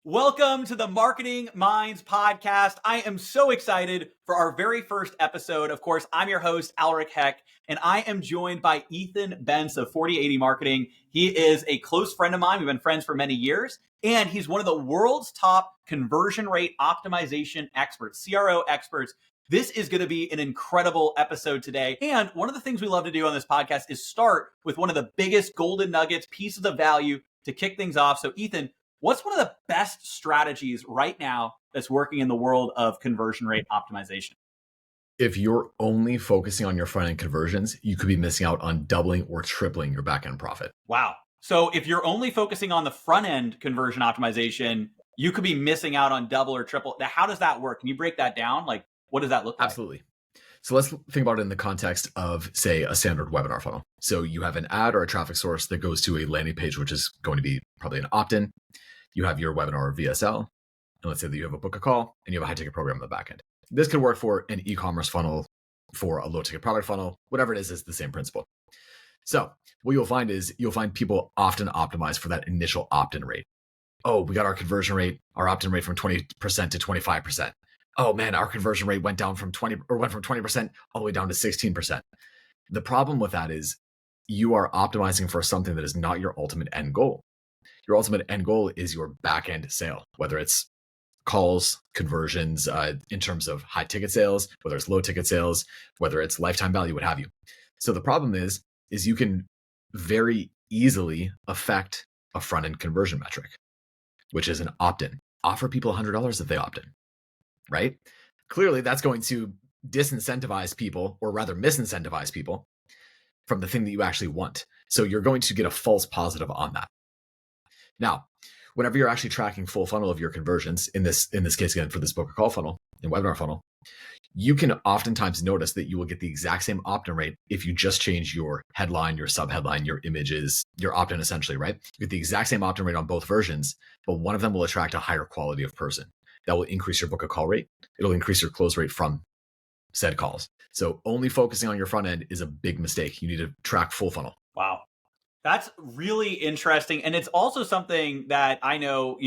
Welcome to the Marketing Minds podcast. I am so excited for our very first episode. Of course, I'm your host, Aleric Heck, and I am joined by Ethan Bence of 4080 Marketing. He is a close friend of mine. We've been friends for many years, and he's one of the world's top conversion rate optimization experts, CRO experts. This is going to be an incredible episode today. And one of the things we love to do on this podcast is start with one of the biggest golden nuggets, pieces of value to kick things off. So Ethan, what's one of the best strategies right now that's working in the world of conversion rate optimization? If you're only focusing on your front end conversions, you could be missing out on doubling or tripling your back end profit. Wow. So if you're only focusing on the front end conversion optimization, you could be missing out on double or triple. Now, how does that work? Can you break that down? Like, what does that look like? Absolutely. So let's think about it in the context of, say, a standard webinar funnel. So you have an ad or a traffic source that goes to a landing page, which is going to be probably an opt-in. You have your webinar or VSL, and let's say that you have a book a call and you have a high ticket program on the back end. This could work for an e-commerce funnel, for a low ticket product funnel, whatever it is the same principle. So what you'll find is people often optimize for that initial opt-in rate. Oh, we got our conversion rate, our opt-in rate from 20% to 25%. Oh man, our conversion rate went from 20% all the way down to 16%. The problem with that is you are optimizing for something that is not your ultimate end goal. Your ultimate end goal is your back-end sale, whether it's calls, conversions, in terms of high ticket sales, whether it's low ticket sales, whether it's lifetime value, what have you. So the problem is you can very easily affect a front-end conversion metric, which is an opt-in. Offer people $100 if they opt in, right? Clearly, that's going to disincentivize people, or rather misincentivize people from the thing that you actually want. So you're going to get a false positive on that. Now, whenever you're actually tracking full funnel of your conversions, in this case again for this book or call funnel and webinar funnel, you can oftentimes notice that you will get the exact same opt-in rate if you just change your headline, your sub-headline, your images, your opt-in essentially, right? You get the exact same opt-in rate on both versions, but one of them will attract a higher quality of person. That will increase your book a call rate. It'll increase your close rate from said calls. So only focusing on your front end is a big mistake. You need to track full funnel. Wow. That's really interesting. And it's also something that I know,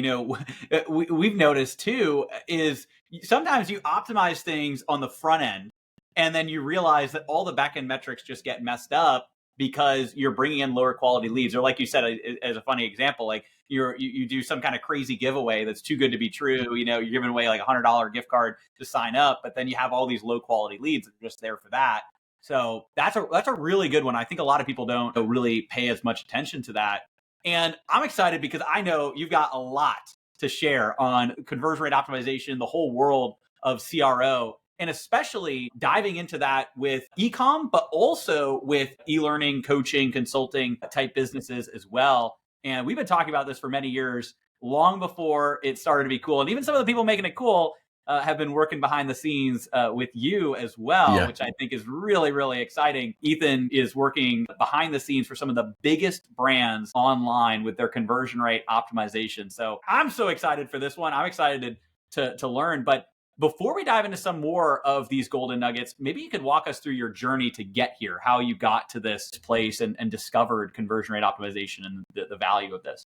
we've noticed too, is sometimes you optimize things on the front end and then you realize that all the back end metrics just get messed up because you're bringing in lower quality leads. Or like you said, as a funny example, like you do some kind of crazy giveaway that's too good to be true. You're giving away like $100 gift card to sign up, but then you have all these low quality leads that are just there for that. So that's a really good one. I think a lot of people don't really pay as much attention to that. And I'm excited because I know you've got a lot to share on conversion rate optimization, the whole world of CRO, and especially diving into that with e-com, but also with e-learning, coaching, consulting type businesses as well. And we've been talking about this for many years, long before it started to be cool. And even some of the people making it cool have been working behind the scenes with you as well, which I think is really, really exciting. Ethan is working behind the scenes for some of the biggest brands online with their conversion rate optimization. So I'm so excited for this one. I'm excited to learn. But before we dive into some more of these golden nuggets, maybe you could walk us through your journey to get here, how you got to this place and discovered conversion rate optimization and the value of this.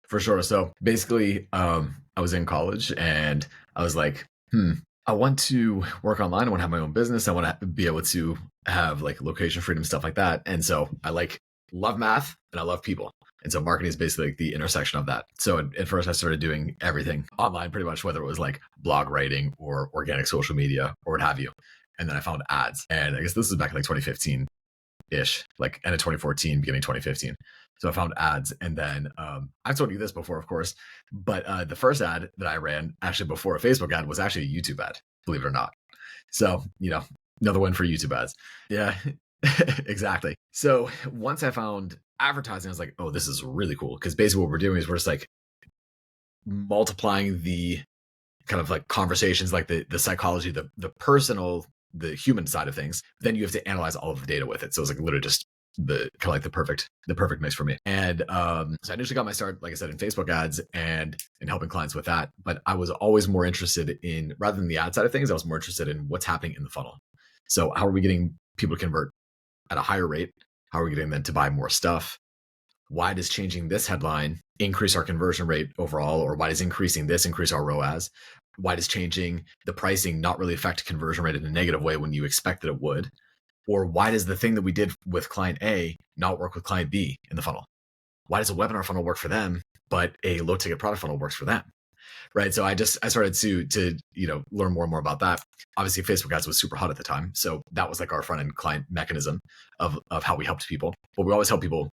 For sure. So basically, I was in college and I was like, I want to work online. I want to have my own business. I want to be able to have like location freedom, stuff like that. And so I love math and I love people. And so marketing is basically like the intersection of that. So at first I started doing everything online, pretty much, whether it was like blog writing or organic social media or what have you. And then I found ads. And I guess this was back in like 2015-ish, like end of 2014, beginning 2015. So I found ads, and then I've told you this before, of course, but the first ad that I ran actually before a Facebook ad was actually a YouTube ad, believe it or not. So, another one for YouTube ads. Yeah, exactly. So once I found advertising, I was like, oh, this is really cool. Because basically what we're doing is we're just like multiplying the kind of like conversations, like the psychology, the personal, the human side of things. Then you have to analyze all of the data with it. So it's like literally just the kind of like the perfect mix for me. And so I initially got my start, like I said, in Facebook ads and helping clients with that. But I was always more interested in, rather than the ad side of things, I was more interested in what's happening in the funnel. So how are we getting people to convert at a higher rate? How are we getting them to buy more stuff? Why does changing this headline increase our conversion rate overall, or why does increasing this increase our ROAS? Why does changing the pricing not really affect conversion rate in a negative way when you expect that it would? Or why does the thing that we did with client A not work with client B in the funnel? Why does a webinar funnel work for them, but a low ticket product funnel works for them? Right. So I started to learn more and more about that. Obviously, Facebook ads was super hot at the time. So that was like our front end client mechanism of how we helped people. But we always help people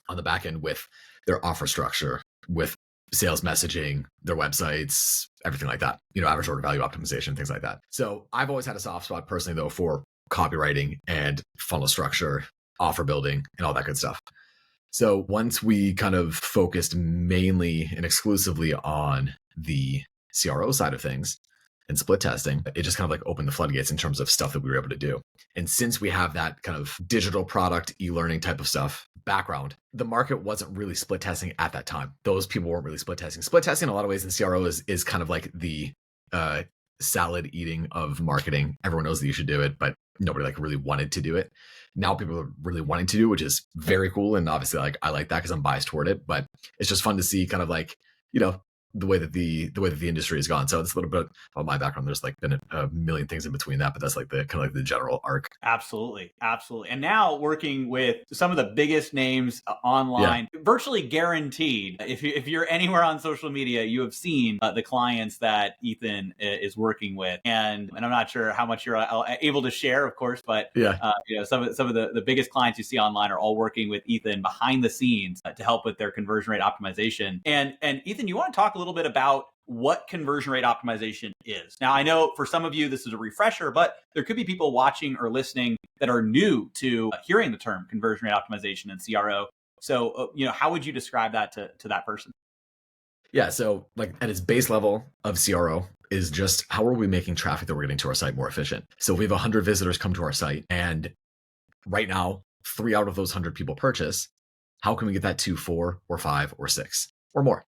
on the back end with their offer structure, with sales messaging, their websites, everything like that, average order value optimization, things like that. So I've always had a soft spot personally, though, for copywriting and funnel structure, offer building, and all that good stuff. So once we kind of focused mainly and exclusively on the CRO side of things and split testing, it just kind of like opened the floodgates in terms of stuff that we were able to do. And since we have that kind of digital product, e-learning type of stuff background, the market wasn't really split testing at that time. Those people weren't really split testing. Split testing in a lot of ways in CRO is kind of like the salad eating of marketing. Everyone knows that you should do it, but nobody like really wanted to do it. Now people are really wanting to do, which is very cool. And obviously like I like that because I'm biased toward it, but it's just fun to see kind of like, the way that the industry has gone. So it's a little bit of my background. There's like been a million things in between that, but that's like the kind of like the general arc. Absolutely. And now working with some of the biggest names online, virtually guaranteed. If you're anywhere on social media, you have seen the clients that Ethan is working with, and I'm not sure how much you're able to share, of course, but some of the biggest clients you see online are all working with Ethan behind the scenes to help with their conversion rate optimization. And Ethan, you want to talk a little bit about what conversion rate optimization is. Now, I know for some of you, this is a refresher, but there could be people watching or listening that are new to hearing the term conversion rate optimization and CRO. So, how would you describe that to that person? Yeah. So like at its base level of CRO is just how are we making traffic that we're getting to our site more efficient? So if we have 100 visitors come to our site and right now, 3 out of those 100 people purchase, how can we get that to 4 or 5 or 6 or more?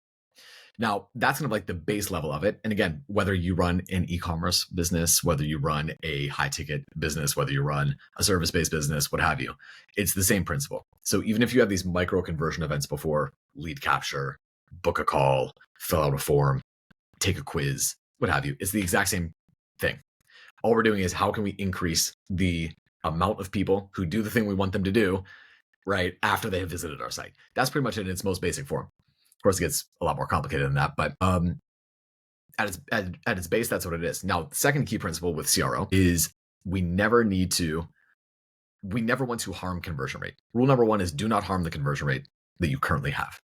Now, that's kind of like the base level of it. And again, whether you run an e-commerce business, whether you run a high ticket business, whether you run a service-based business, what have you, it's the same principle. So even if you have these micro conversion events before lead capture, book a call, fill out a form, take a quiz, what have you, it's the exact same thing. All we're doing is how can we increase the amount of people who do the thing we want them to do right after they have visited our site. That's pretty much it in its most basic form. Of course, it gets a lot more complicated than that, but at its base, that's what it is. Now, the second key principle with CRO is we never want to harm conversion rate. Rule number 1 is do not harm the conversion rate that you currently have.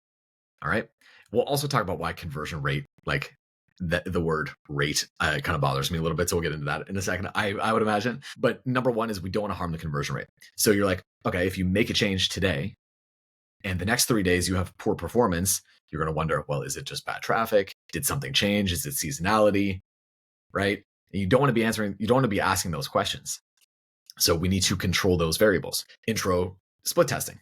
All right. We'll also talk about why conversion rate, like the word rate, kind of bothers me a little bit. So we'll get into that in a second, I would imagine. But number 1 is we don't want to harm the conversion rate. So you're like, okay, if you make a change today and the next 3 days you have poor performance, you're going to wonder, well, is it just bad traffic? Did something change? Is it seasonality? Right? And you don't want to be asking those questions. So we need to control those variables. Intro split testing.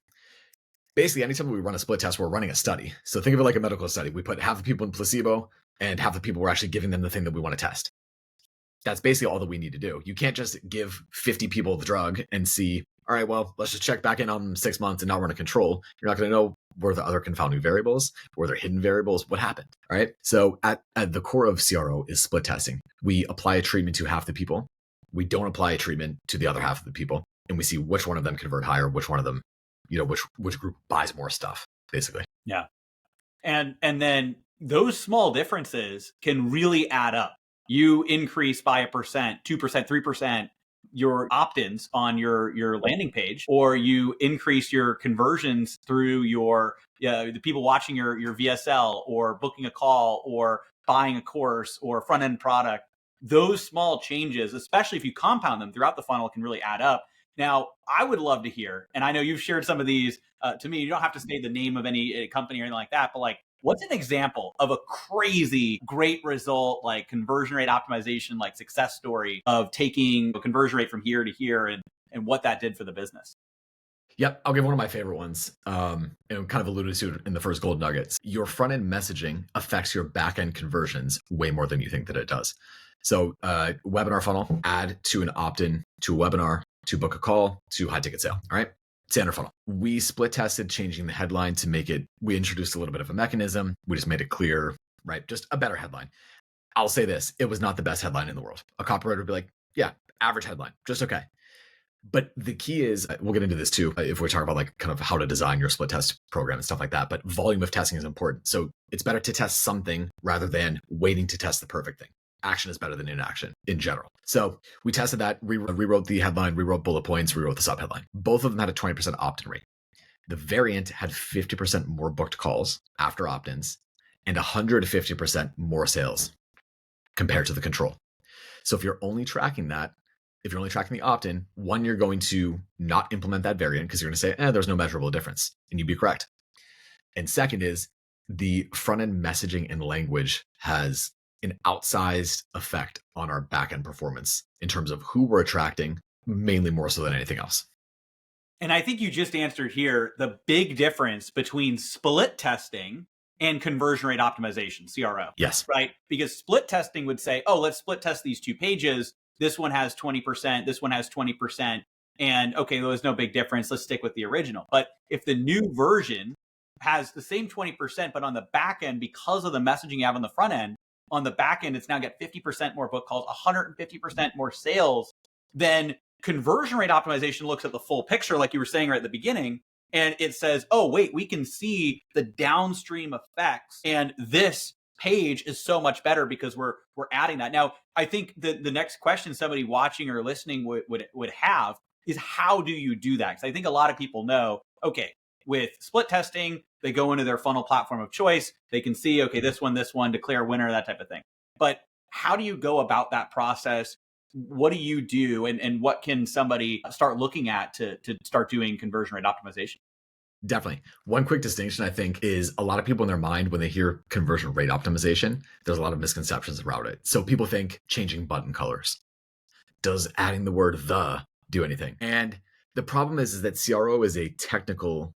Basically, anytime we run a split test, we're running a study. So think of it like a medical study. We put half the people in placebo and half the people we're actually giving them the thing that we want to test. That's basically all that we need to do. You can't just give 50 people the drug and see, all right, well, let's just check back in on 6 months and now run a control. You're not going to know where the other confounding variables, where there hidden variables, what happened. All right. So at the core of CRO is split testing. We apply a treatment to half the people. We don't apply a treatment to the other half of the people. And we see which one of them convert higher, which one of them, which group buys more stuff, basically. Yeah. And then those small differences can really add up. You increase by 1%, 2%, 3%, your opt-ins on your landing page, or you increase your conversions through the people watching your VSL or booking a call or buying a course or front end product. Those small changes, especially if you compound them throughout the funnel, can really add up. Now, I would love to hear, and I know you've shared some of these to me. You don't have to say the name of any company or anything like that, but like, what's an example of a crazy great result, like conversion rate optimization, like success story of taking a conversion rate from here to here and what that did for the business? Yep. I'll give one of my favorite ones, and kind of alluded to it in the first gold nuggets. Your front end messaging affects your back end conversions way more than you think that it does. So webinar funnel, add to an opt-in to a webinar, to book a call, to high ticket sale. All right. Standard funnel. We split tested changing the headline to make it, we introduced a little bit of a mechanism. We just made it clear, right? Just a better headline. I'll say this, it was not the best headline in the world. A copywriter would be like, yeah, average headline, just okay. But the key is, we'll get into this too, if we're talking about like kind of how to design your split test program and stuff like that, but volume of testing is important. So it's better to test something rather than waiting to test the perfect thing. Action is better than inaction in general. So we tested that, rewrote the headline, rewrote bullet points, rewrote the subheadline. Both of them had a 20% opt-in rate. The variant had 50% more booked calls after opt-ins and 150% more sales compared to the control. So if you're only tracking that, if you're only tracking the opt-in, one, you're going to not implement that variant because you're going to say, there's no measurable difference. And you'd be correct. And second is the front-end messaging and language has an outsized effect on our back-end performance in terms of who we're attracting, mainly more so than anything else. And I think you just answered here the big difference between split testing and conversion rate optimization, CRO. Yes. Right? Because split testing would say, let's split test these 2 pages. This one has 20%, this one has 20%. And okay, there's no big difference. Let's stick with the original. But if the new version has the same 20%, but on the back end, because of the messaging you have on the front end, on the back end, it's now got 50% more book calls, 150% more sales, then conversion rate optimization looks at the full picture, like you were saying right at the beginning, and it says, wait, we can see the downstream effects, and this page is so much better because we're adding that. Now, I think the next question somebody watching or listening would have is, how do you do that? Because I think a lot of people know, okay, with split testing, they go into their funnel platform of choice. They can see, okay, this one, declare winner, that type of thing. But how do you go about that process? What do you do? And what can somebody start looking at to start doing conversion rate optimization? Definitely. One quick distinction, I think, is a lot of people in their mind, when they hear conversion rate optimization, there's a lot of misconceptions around it. So people think changing button colors. Does adding the word "the" do anything? And the problem is that CRO is a technical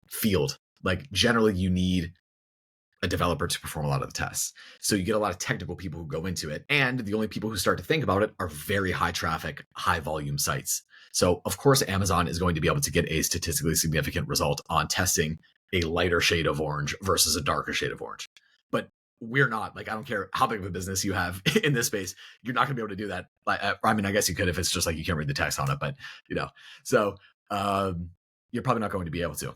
field. Like, generally, you need a developer to perform a lot of the tests. So you get a lot of technical people who go into it. And the only people who start to think about it are very high traffic, high volume sites. So of course, Amazon is going to be able to get a statistically significant result on testing a lighter shade of orange versus a darker shade of orange. But we're not. Like, I don't care how big of a business you have in this space, you're not going to be able to do that. I mean, I guess you could if it's just like you can't read the text on it, but so you're probably not going to be able to.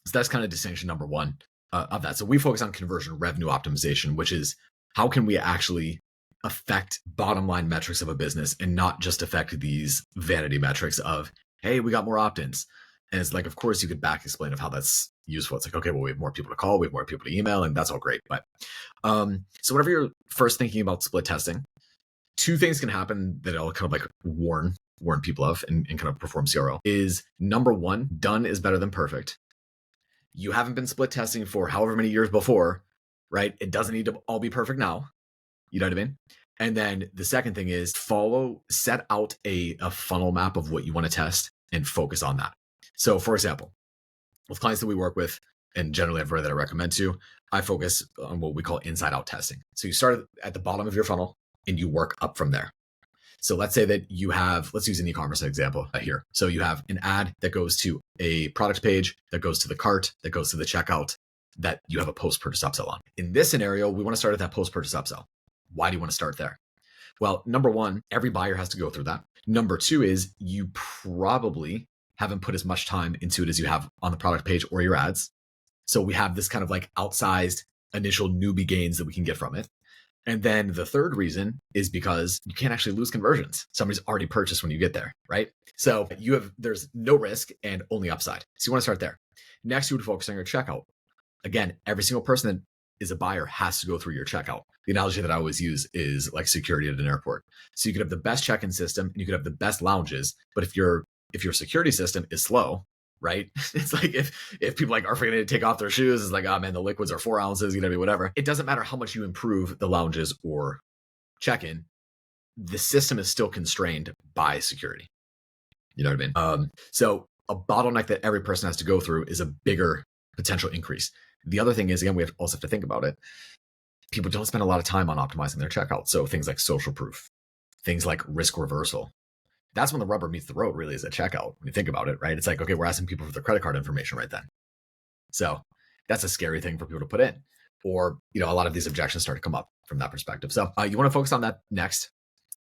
So that's kind of distinction number one of that. So we focus on conversion revenue optimization, which is how can we actually affect bottom line metrics of a business and not just affect these vanity metrics of, hey, we got more opt-ins. And it's like, of course, you could back explain of how that's useful. It's like, okay, well, we have more people to call, we have more people to email, and that's all great. But so whenever you're first thinking about split testing, 2 things can happen that I'll kind of like warn people of and kind of perform CRO is, number 1, done is better than perfect. You haven't been split testing for however many years before, right? It doesn't need to all be perfect now. You know what I mean? And then the second thing is set out a funnel map of what you want to test and focus on that. So for example, with clients that we work with, and generally everybody that I recommend to, I focus on what we call inside out testing. So you start at the bottom of your funnel and you work up from there. So let's say that you have, let's use an e-commerce example here. So you have an ad that goes to a product page, that goes to the cart, that goes to the checkout, that you have a post-purchase upsell on. In this scenario, we want to start at that post-purchase upsell. Why do you want to start there? Well, number 1, every buyer has to go through that. Number 2 is you probably haven't put as much time into it as you have on the product page or your ads. So we have this kind of like outsized initial newbie gains that we can get from it. And then the third reason is because you can't actually lose conversions. Somebody's already purchased when you get there, right? So there's no risk and only upside. So you want to start there. Next, you would focus on your checkout. Again, every single person that is a buyer has to go through your checkout. The analogy that I always use is like security at an airport. So you could have the best check-in system and you could have the best lounges, but if your security system is slow, right? It's like if people like are forgetting to take off their shoes, it's like, oh man, the liquids are 4 ounces, whatever. It doesn't matter how much you improve the lounges or check-in, the system is still constrained by security. You know what I mean? So a bottleneck that every person has to go through is a bigger potential increase. The other thing is, again, we also have to think about it. People don't spend a lot of time on optimizing their checkout. So things like social proof, things like risk reversal, That's when the rubber meets the road, really, is at checkout. When you think about it, right? It's like, okay, we're asking people for their credit card information right then. So that's a scary thing for people to put in. Or, a lot of these objections start to come up from that perspective. So you want to focus on that next.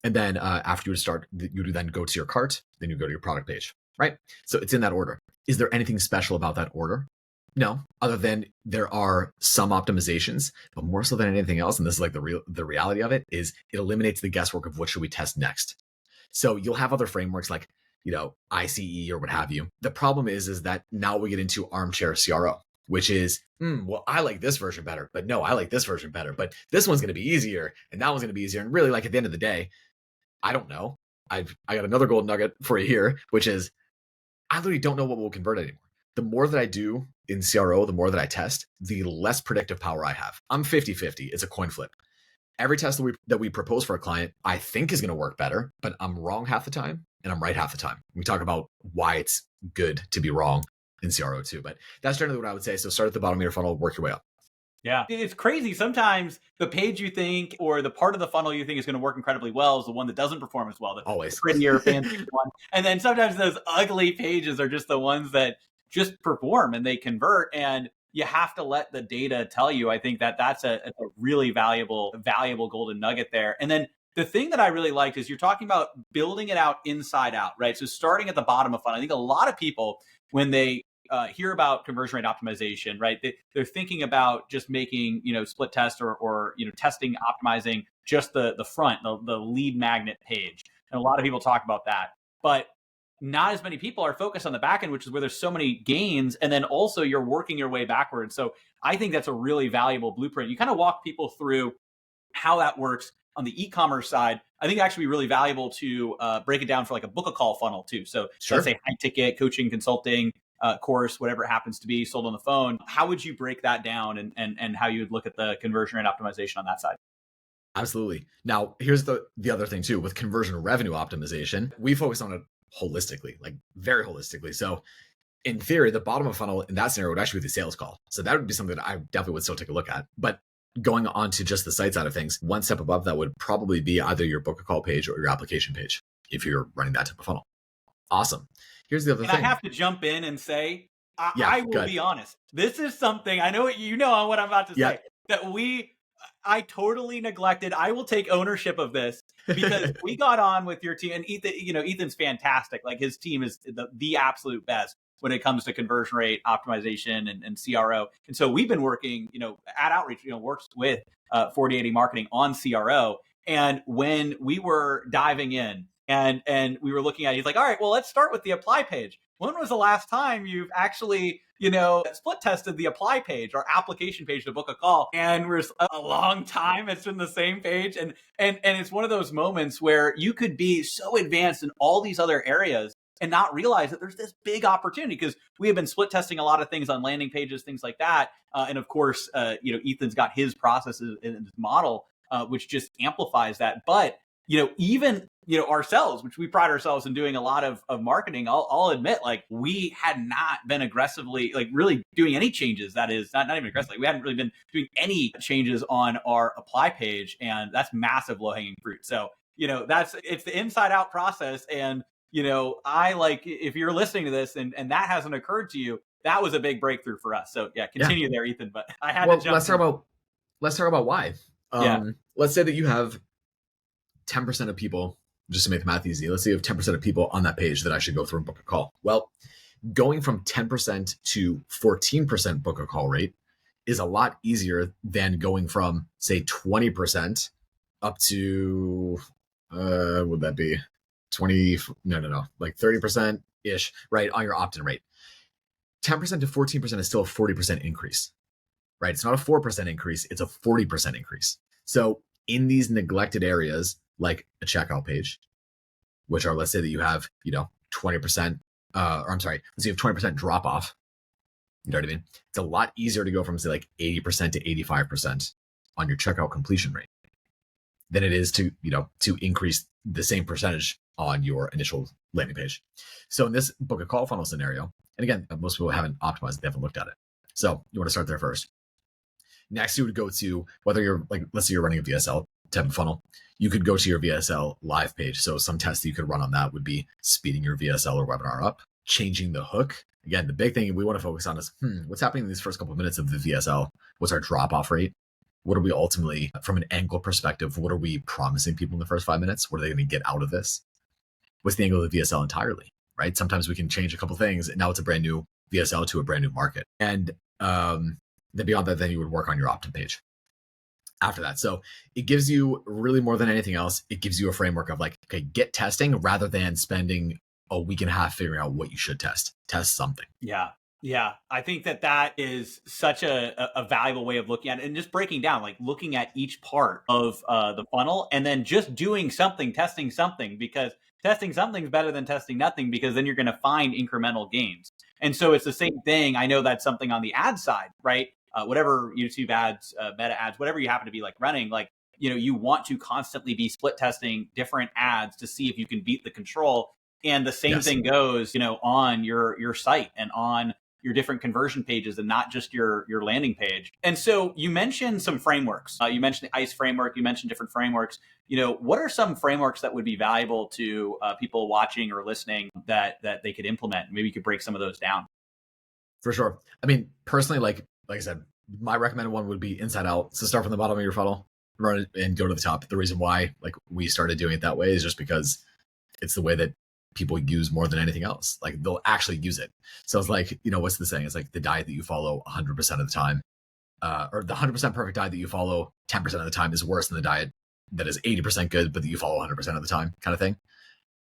And then after you start, you then go to your cart, then you go to your product page, right? So it's in that order. Is there anything special about that order? No, other than there are some optimizations, but more so than anything else, and this is like the reality of it, is it eliminates the guesswork of what should we test next. So you'll have other frameworks like, ICE or what have you. The problem is that now we get into armchair CRO, which is, well, I like this version better, but no, I like this version better, but this one's going to be easier and that one's going to be easier. And really, like, at the end of the day, I don't know. I got another gold nugget for you here, which is I literally don't know what will convert anymore. The more that I do in CRO, the more that I test, the less predictive power I have. I'm 50-50. It's a coin flip. Every test that we propose for a client, I think is going to work better, but I'm wrong half the time and I'm right half the time. We talk about why it's good to be wrong in CRO too, but that's generally what I would say. So start at the bottom of your funnel, work your way up. Yeah. It's crazy. Sometimes the page you think or the part of the funnel you think is going to work incredibly well is the one that doesn't perform as well. The Always. prettier, fancy one. And then sometimes those ugly pages are just the ones that just perform and they convert. And you have to let the data tell you. I think that's a really valuable golden nugget there. And then the thing that I really liked is you're talking about building it out inside out, right? So starting at the bottom of funnel. I think a lot of people, when they hear about conversion rate optimization, right? They're thinking about just making, split test or testing, optimizing just the front, the lead magnet page. And a lot of people talk about that, but not as many people are focused on the back end, which is where there's so many gains. And then also you're working your way backwards. So I think that's a really valuable blueprint. You kind of walk people through how that works on the e-commerce side. I think it'd actually be really valuable to break it down for like a book a call funnel too. So Let's say high ticket coaching, consulting, course, whatever it happens to be sold on the phone. How would you break that down and how you would look at the conversion rate optimization on that side? Absolutely. Now, here's the other thing too. With conversion revenue optimization, we focus on it holistically, like very holistically. So in theory, the bottom of funnel in that scenario would actually be the sales call. So that would be something that I definitely would still take a look at. But going on to just the site side of things, one step above that would probably be either your book a call page or your application page if you're running that type of funnel. Awesome. Here's the other thing. I have to jump in and say, I will be honest. This is something, I know what I'm about to say, that I totally neglected. I will take ownership of this because we got on with your team, and Ethan, Ethan's fantastic. Like, his team is the absolute best when it comes to conversion rate optimization and CRO. And so we've been working, at Outreach, works with 4080 Marketing on CRO. And when we were diving in and we were looking at it, he's like, all right, well, let's start with the apply page. When was the last time you've actually, split tested the apply page or application page to book a call? And we're a long time. It's been the same page. And it's one of those moments where you could be so advanced in all these other areas and not realize that there's this big opportunity, because we have been split testing a lot of things on landing pages, things like that. And of course, Ethan's got his processes and his model, which just amplifies that. But, even, ourselves, which we pride ourselves in doing a lot of marketing, I'll admit, like, we had not been aggressively, like, really doing any changes. That is not even aggressively. We hadn't really been doing any changes on our apply page. And that's massive low hanging fruit. So, it's the inside out process. And, if you're listening to this and that hasn't occurred to you, that was a big breakthrough for us. So continue there, Ethan, but I had to jump let's talk about why. Let's say that you have 10% of people, just to make the math easy, let's say you have 10% of people on that page that I should go through and book a call. Well, going from 10% to 14% book a call rate is a lot easier than going from, say, 20% up to, would that be 20? No, like 30% ish, right, on your opt-in rate. 10% to 14% is still a 40% increase, right? It's not a 4% increase, it's a 40% increase. So in these neglected areas, like a checkout page, which are, let's say that you have, 20%, let's say you have 20% drop off. You know what I mean? It's a lot easier to go from, say, like 80% to 85% on your checkout completion rate than it is to, to increase the same percentage on your initial landing page. So in this book a call funnel scenario, and again, most people haven't optimized it, they haven't looked at it. So you want to start there first. Next, you would go to, whether you're, like, let's say you're running a VSL, type of funnel, you could go to your VSL live page. So some tests that you could run on that would be speeding your VSL or webinar up, changing the hook. Again, the big thing we want to focus on is what's happening in these first couple of minutes of the VSL? What's our drop-off rate? What are we ultimately, from an angle perspective, what are we promising people in the first 5 minutes? What are they going to get out of this? What's the angle of the VSL entirely, right? Sometimes we can change a couple things, and now it's a brand new VSL to a brand new market. And then beyond that, then you would work on your opt-in page after that. So it gives you really more than anything else, it gives you a framework of like, okay, get testing rather than spending a week and a half figuring out what you should test. Test something. Yeah. Yeah. I think that is such a valuable way of looking at it, and just breaking down, like looking at each part of the funnel and then just doing something, testing something, because testing something is better than testing nothing, because then you're going to find incremental gains. And so it's the same thing. I know that's something on the ad side, right? Whatever YouTube ads, meta ads, whatever you happen to be like running, like, you want to constantly be split testing different ads to see if you can beat the control. And the same thing goes, on your site and on your different conversion pages, and not just your landing page. And so you mentioned some frameworks. You mentioned the ICE framework. You mentioned different frameworks. What are some frameworks that would be valuable to people watching or listening that they could implement? Maybe you could break some of those down. For sure. I mean, personally, like I said, my recommended one would be inside out. So start from the bottom of your funnel, run it, and go to the top. The reason why like we started doing it that way is just because it's the way that people use more than anything else. Like they'll actually use it. So it's like, what's the saying? It's like the diet that you follow 100% of the time, or the 100% perfect diet that you follow 10% of the time is worse than the diet that is 80% good, but that you follow 100% of the time, kind of thing.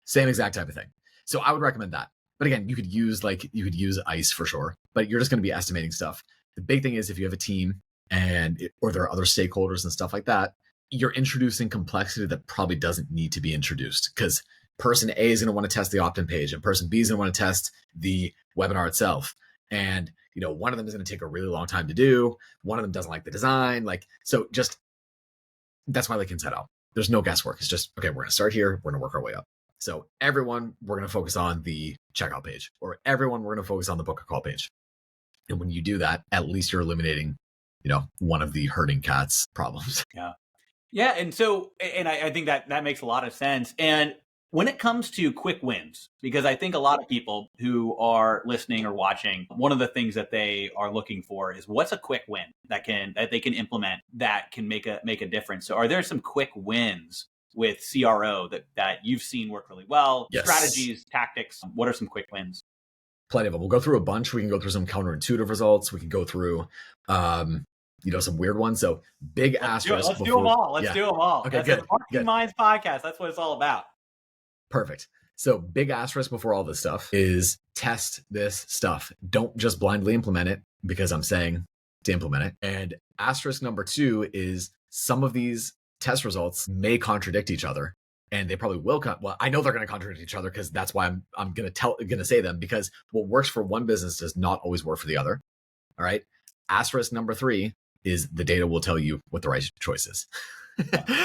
Same exact type of thing. So I would recommend that. But again, you could use ICE for sure, but you're just going to be estimating stuff. The big thing is if you have a team or there are other stakeholders and stuff like that, you're introducing complexity that probably doesn't need to be introduced, because person A is going to want to test the opt-in page and person B is going to want to test the webinar itself. And, one of them is going to take a really long time to do. One of them doesn't like the design. So just, that's why I like inside out. There's no guesswork. It's just, okay, we're going to start here. We're going to work our way up. So everyone, we're going to focus on the checkout page, or everyone, we're going to focus on the book a call page. And when you do that, at least you're eliminating, one of the herding cats problems. Yeah. Yeah. And so, and I think that makes a lot of sense. And when it comes to quick wins, because I think a lot of people who are listening or watching, one of the things that they are looking for is what's a quick win that they can implement that can make a difference. So are there some quick wins with CRO that you've seen work really well? Yes. Strategies, tactics, what are some quick wins? Plenty of them. We'll go through a bunch. We can go through some counterintuitive results. We can go through, some weird ones. So big asterisks. Let's do them all. Let's do them all. Okay, That's good. The Marketing Minds podcast. That's what it's all about. Perfect. So big asterisk before all this stuff is test this stuff. Don't just blindly implement it because I'm saying to implement it. And asterisk number 2 is some of these test results may contradict each other, and they probably will. Well, I know they're going to contradict each other because that's why I'm going to say them, because what works for one business does not always work for the other. All right. Asterisk number 3 is the data will tell you what the right choice is.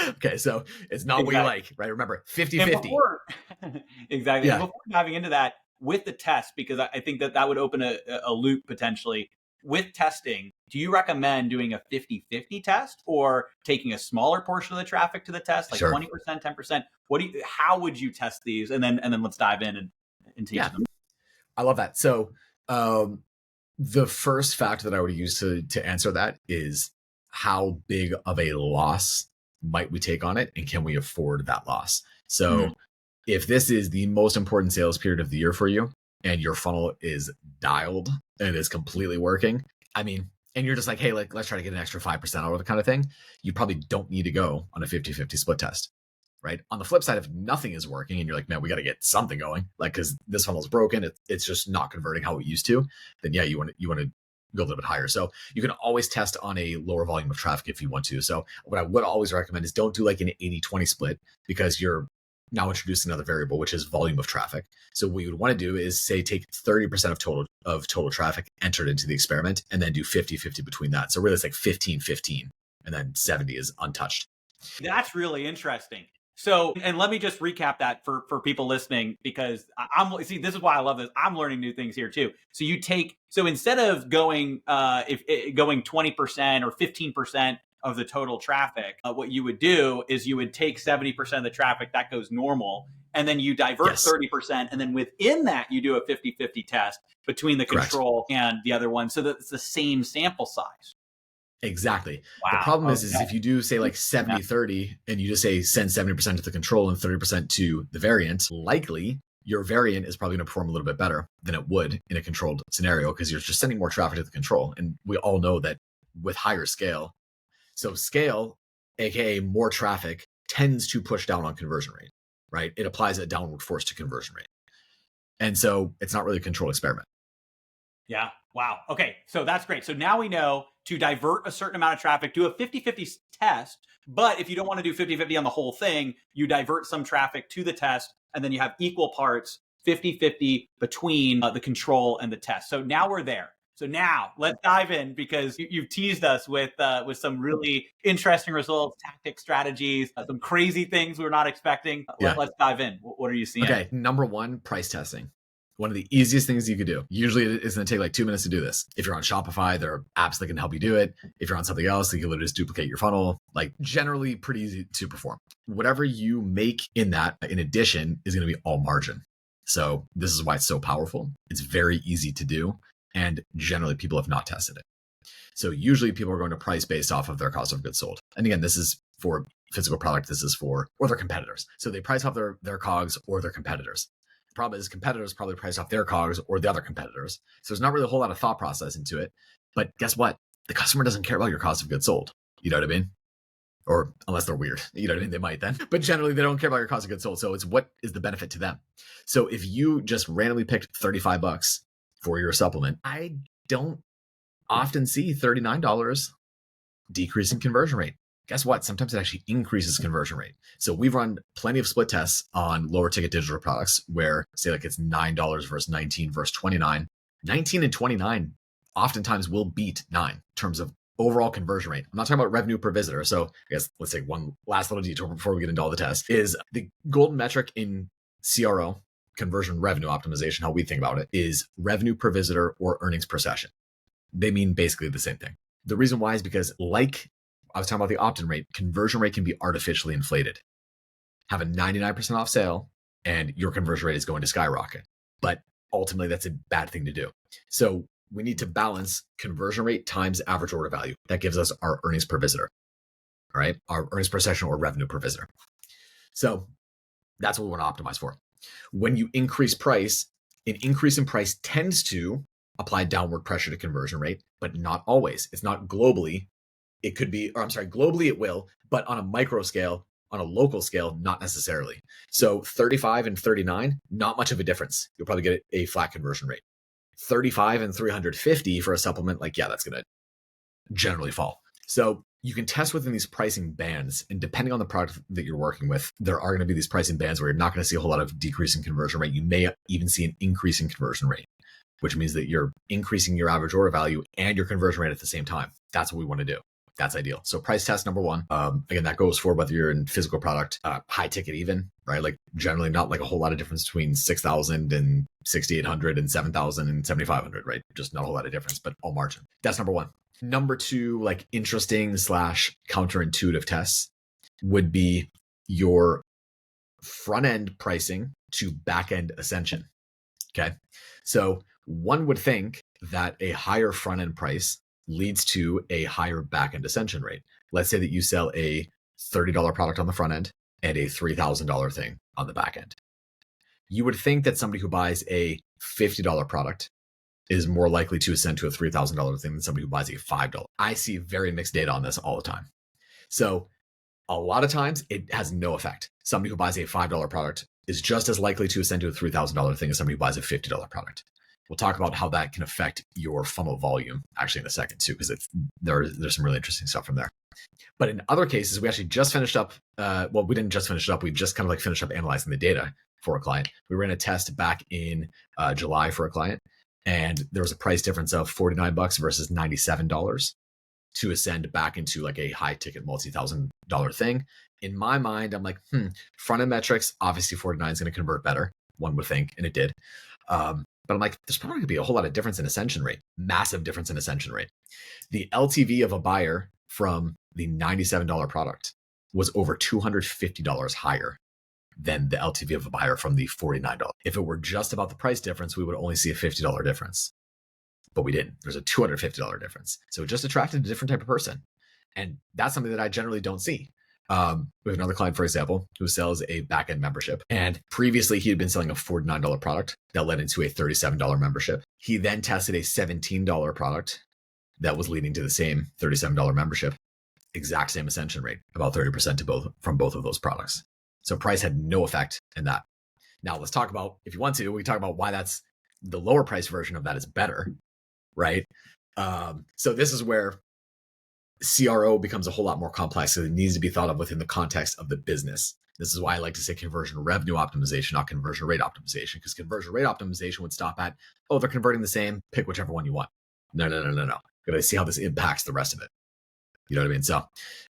Okay, so it's not what you like, right? Remember, 50-50. Exactly. Yeah. Before diving into that with the test, because I think that would open a loop potentially with testing. Do you recommend doing a 50-50 test, or taking a smaller portion of the traffic to the test, like 20%, 10%? How would you test these? And then let's dive in and teach them. I love that. So the first factor that I would use to answer that is how big of a loss might we take on it, and can we afford that loss? So if this is the most important sales period of the year for you, and your funnel is dialed and is completely working, and you're just like, hey, let's try to get an extra 5% out of it kind of thing, you probably don't need to go on a 50-50 split test, right? On the flip side, if nothing is working and you're like, man, we got to get something going, because this funnel is broken, it's just not converting how it used to, then yeah, you want to go a little bit higher. So you can always test on a lower volume of traffic if you want to. So what I would always recommend is don't do like an 80-20 split, because you're now introducing another variable, which is volume of traffic. So what you would want to do is say take 30% of total traffic entered into the experiment, and then do 50-50 between that. So really it's like 15-15, and then 70 is untouched. That's really interesting. So, and let me just recap that for people listening, because this is why I love this. I'm learning new things here too. So instead of going, going 20% or 15% of the total traffic, what you would do is you would take 70% of the traffic that goes normal, and then you divert Yes. 30%. And then within that, you do a 50-50 test between the Correct. control and the other one so that it's the same sample size. Exactly. Wow. The problem is Okay. if you do say like 70-30 and you just say send 70% to the control and 30% to the variant, likely your variant is probably going to perform a little bit better than it would in a controlled scenario because you're just sending more traffic to the control. And we all know that with higher scale, so scale, aka more traffic, tends to push down on conversion rate, right? It applies a downward force to conversion rate. And so it's not really a controlled experiment. Yeah. Wow. Okay. So that's great. So now we know to divert a certain amount of traffic, do a 50-50 test. But if you don't want to do 50-50 on the whole thing, you divert some traffic to the test, and then you have equal parts 50-50 between the control and the test. So now we're there. So now let's dive in because you've teased us with some really interesting results, tactics, strategies, some crazy things we were not expecting. Yeah. Let's dive in. What are you seeing? Okay. Number one, price testing. One of the easiest things you could do. Usually it's going to take like 2 minutes to do this. If you're on Shopify, there are apps that can help you do it. If you're on something else, you can literally just duplicate your funnel. Like generally pretty easy to perform. Whatever you make in that, in addition, is going to be all margin. So this is why it's so powerful. It's very easy to do. And generally people have not tested it. So usually people are going to price based off of their cost of goods sold. And again, this is for physical product. This is for, or their competitors. So they price off their COGS or their competitors. Problem is competitors probably price off their COGS or the other competitors. So there's not really a whole lot of thought process into it. But guess what? The customer doesn't care about your cost of goods sold. You know what I mean? Or unless they're weird, you know what I mean? They might then. But generally, they don't care about your cost of goods sold. So it's what is the benefit to them? So if you just randomly picked $35 for your supplement, I don't often see $39 decrease in conversion rate. Guess what? Sometimes it actually increases conversion rate. So we've run plenty of split tests on lower ticket digital products where say like it's $9 versus 19 versus 29. 19 and 29 oftentimes will beat 9 in terms of overall conversion rate. I'm not talking about revenue per visitor. So I guess let's take one last little detour before we get into all the tests is the golden metric in CRO, conversion revenue optimization, how we think about it is revenue per visitor or earnings per session. They mean basically the same thing. The reason why is because like I was talking about the opt-in rate, conversion rate can be artificially inflated. Have a 99% off sale and your conversion rate is going to skyrocket. But ultimately that's a bad thing to do. So we need to balance conversion rate times average order value. That gives us our earnings per visitor, all right? Our earnings per session or revenue per visitor. So that's what we want to optimize for. When you increase price, an increase in price tends to apply downward pressure to conversion rate, but not always. It's not globally. It could be, or I'm sorry, globally it will, but on a micro scale, on a local scale, not necessarily. So 35 and 39, not much of a difference. You'll probably get a flat conversion rate. 35 and 350 for a supplement, like, yeah, that's going to generally fall. So you can test within these pricing bands, and depending on the product that you're working with, there are going to be these pricing bands where you're not going to see a whole lot of decrease in conversion rate. You may even see an increase in conversion rate, which means that you're increasing your average order value and your conversion rate at the same time. That's what we want to do. That's ideal. So price test number one. Again, that goes for whether you're in physical product, high ticket even, right? Like generally not like a whole lot of difference between 6,000 and 6,800 and 7,000 and 7,500, right? Just not a whole lot of difference, but all margin. That's number one. Number two, like interesting / counterintuitive tests would be your front end pricing to back end ascension. Okay. So one would think that a higher front end price leads to a higher back-end ascension rate. Let's say that you sell a $30 product on the front end and a $3,000 thing on the back end. You would think that somebody who buys a $50 product is more likely to ascend to a $3,000 thing than somebody who buys a $5. I see very mixed data on this all the time. So a lot of times it has no effect. Somebody who buys a $5 product is just as likely to ascend to a $3,000 thing as somebody who buys a $50 product. We'll talk about how that can affect your funnel volume actually in a second too, because there's some really interesting stuff from there. But in other cases, we actually just finished up, we didn't just finish it up. We just kind of like finished up analyzing the data for a client. We ran a test back in July for a client, and there was a price difference of $49 versus $97 to ascend back into like a high ticket multi-$1,000 thing. In my mind, I'm like, front end metrics, obviously 49 is going to convert better, one would think, and it did. But I'm like, there's probably going to be a whole lot of difference in ascension rate, massive difference in ascension rate. The LTV of a buyer from the $97 product was over $250 higher than the LTV of a buyer from the $49. If it were just about the price difference, we would only see a $50 difference. But we didn't. There's a $250 difference. So it just attracted a different type of person. And that's something that I generally don't see. We have another client, for example, who sells a Backend membership. And previously, he had been selling a $49 product that led into a $37 membership. He then tested a $17 product that was leading to the same $37 membership. Exact same ascension rate, about 30% from both of those products. So price had no effect in that. Now let's talk about, if you want to, we can talk about why that's the lower price version of that is better, right? So this is where CRO becomes a whole lot more complex. So it needs to be thought of within the context of the business. This is why I like to say conversion revenue optimization, not conversion rate optimization, because conversion rate optimization would stop at, oh, they're converting the same, pick whichever one you want. No. Gotta see how this impacts the rest of it. You know what I mean? So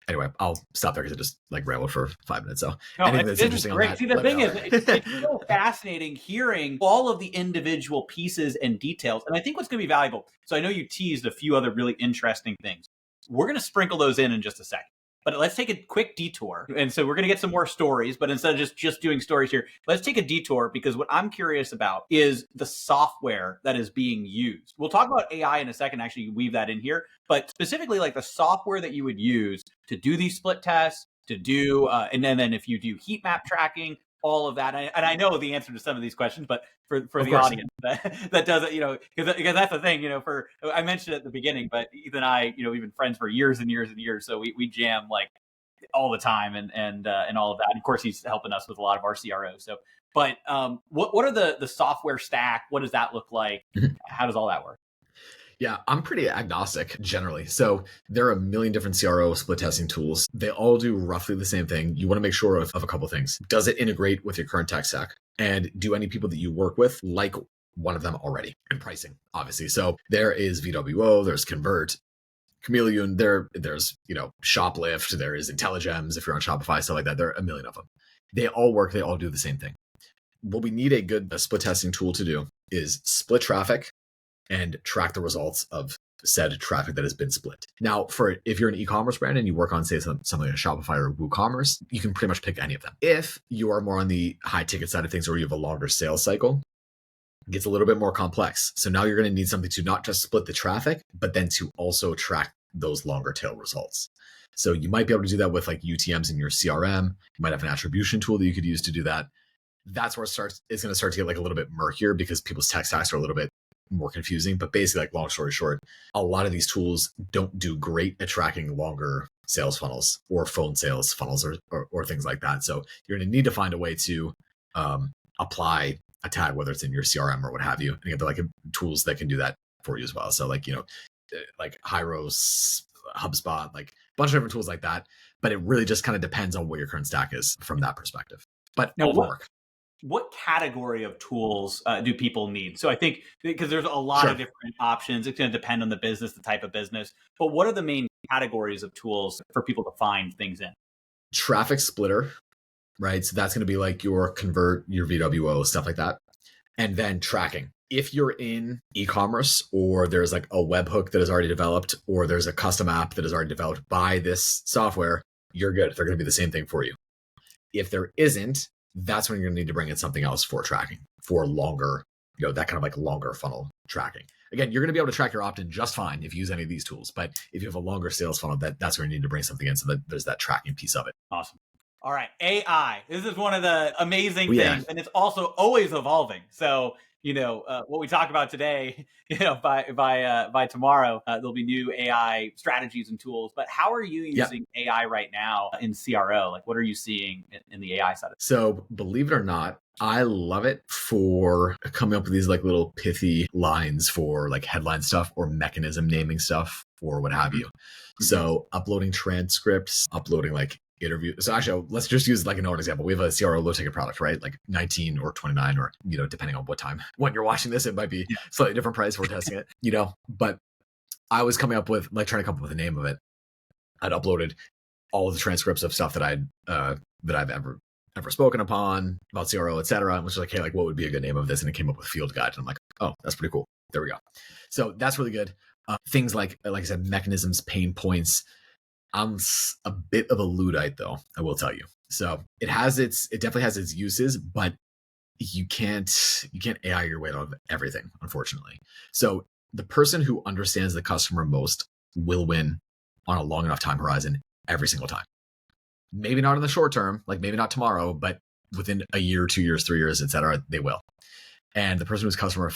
anyway, I'll stop there because I just like rambled for 5 minutes. So anything that's interesting on that. See, the thing is, it's so fascinating hearing all of the individual pieces and details. And I think what's going to be valuable, so I know you teased a few other really interesting things. We're going to sprinkle those in just a second. But let's take a quick detour. And so we're going to get some more stories, but instead of just doing stories here, let's take a detour, because what I'm curious about is the software that is being used. We'll talk about AI in a second, actually weave that in here, but specifically like the software that you would use to do these split tests, to do, and then if you do heat map tracking, all of that. And I know the answer to some of these questions, but for the audience that doesn't, because that's the thing, I mentioned it at the beginning, but Ethan and I, we've been friends for years and years and years. So we jam like all the time and all of that. And of course, he's helping us with a lot of our CRO. So, but what are the software stack? What does that look like? How does all that work? Yeah, I'm pretty agnostic generally. So there are a million different CRO split testing tools. They all do roughly the same thing. You want to make sure of a couple of things. Does it integrate with your current tech stack? And do any people that you work with like one of them already? And pricing, obviously. So there is VWO, there's Convert, Chameleon, there's Shoplift, there is IntelliGems if you're on Shopify, stuff like that. There are a million of them. They all work, they all do the same thing. What we need a split testing tool to do is split traffic and track the results of said traffic that has been split. Now, if you're an e-commerce brand and you work on, say, something like Shopify or WooCommerce, you can pretty much pick any of them. If you are more on the high ticket side of things, or you have a longer sales cycle, it gets a little bit more complex. So now you're going to need something to not just split the traffic, but then to also track those longer tail results. So you might be able to do that with like UTMs in your CRM. You might have an attribution tool that you could use to do that. That's where it's going to start to get like a little bit murkier, because people's tech stacks are a little bit more confusing. But basically, like, long story short, a lot of these tools don't do great at tracking longer sales funnels or phone sales funnels or things like that. So you're going to need to find a way to apply a tag, whether it's in your CRM or what have you. And again, they're like tools that can do that for you as well. So like, like Hyros, HubSpot, like a bunch of different tools like that. But it really just kind of depends on what your current stack is from that perspective. But now, it'll work. What category of tools do people need? So I think, because there's a lot of different options, it's going to depend on the business, the type of business. But what are the main categories of tools for people to find things in? Traffic splitter, right? So that's going to be like your Convert, your VWO, stuff like that. And then tracking. If you're in e-commerce, or there's like a webhook that is already developed, or there's a custom app that is already developed by this software, you're good. They're going to be the same thing for you. If there isn't, that's when you're going to need to bring in something else for tracking, for longer, that kind of like longer funnel tracking. Again, you're going to be able to track your opt-in just fine if you use any of these tools. But if you have a longer sales funnel, that's where you need to bring something in, so that there's that tracking piece of it. Awesome. All right. AI. This is one of the amazing things, and it's also always evolving. So, what we talk about today, by tomorrow, there'll be new AI strategies and tools. But how are you using AI right now in CRO? Like, what are you seeing in the AI side of it? So, believe it or not, I love it for coming up with these like little pithy lines for like headline stuff or mechanism naming stuff or what have you. So, uploading transcripts, uploading like interview. So actually, let's just use like an example. We have a CRO low ticket product, right? Like 19 or 29, or, depending on what time, when you're watching this, it might be slightly different price. We're testing it, but I was coming up with trying to come up with the name of it. I'd uploaded all of the transcripts of stuff that I've ever spoken upon about CRO, et cetera. And was like, hey, like, what would be a good name of this? And it came up with Field Guide. And I'm like, oh, that's pretty cool. There we go. So that's really good. Things like I said, mechanisms, pain points, I'm a bit of a Luddite though, I will tell you. So it definitely has its uses, but you can't AI your way out of everything, unfortunately. So the person who understands the customer most will win on a long enough time horizon every single time. Maybe not in the short term, like maybe not tomorrow, but within a year, 2 years, 3 years, etc., they will. And the person who's customer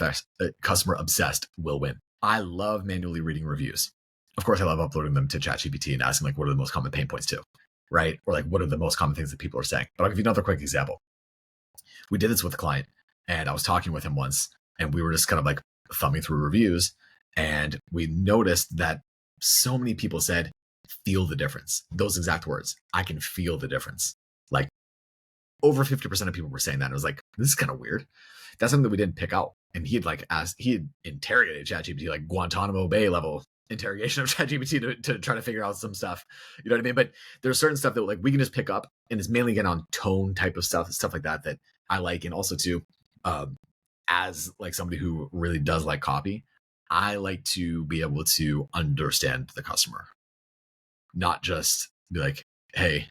obsessed will win. I love manually reading reviews. Of course, I love uploading them to ChatGPT and asking like, what are the most common pain points too, right? Or like, what are the most common things that people are saying? But I'll give you another quick example. We did this with a client, and I was talking with him once, and we were just kind of like thumbing through reviews, and we noticed that so many people said, feel the difference. Those exact words. I can feel the difference. Like over 50% of people were saying that. And I was like, this is kind of weird. That's something that we didn't pick out. And he had interrogated ChatGPT, like Guantanamo Bay level interrogation of ChatGPT to try to figure out some stuff. You know what I mean? But there's certain stuff that like we can just pick up, and it's mainly again on tone type of stuff like that I like. And also too, as like somebody who really does like copy, I like to be able to understand the customer, not just be like, hey,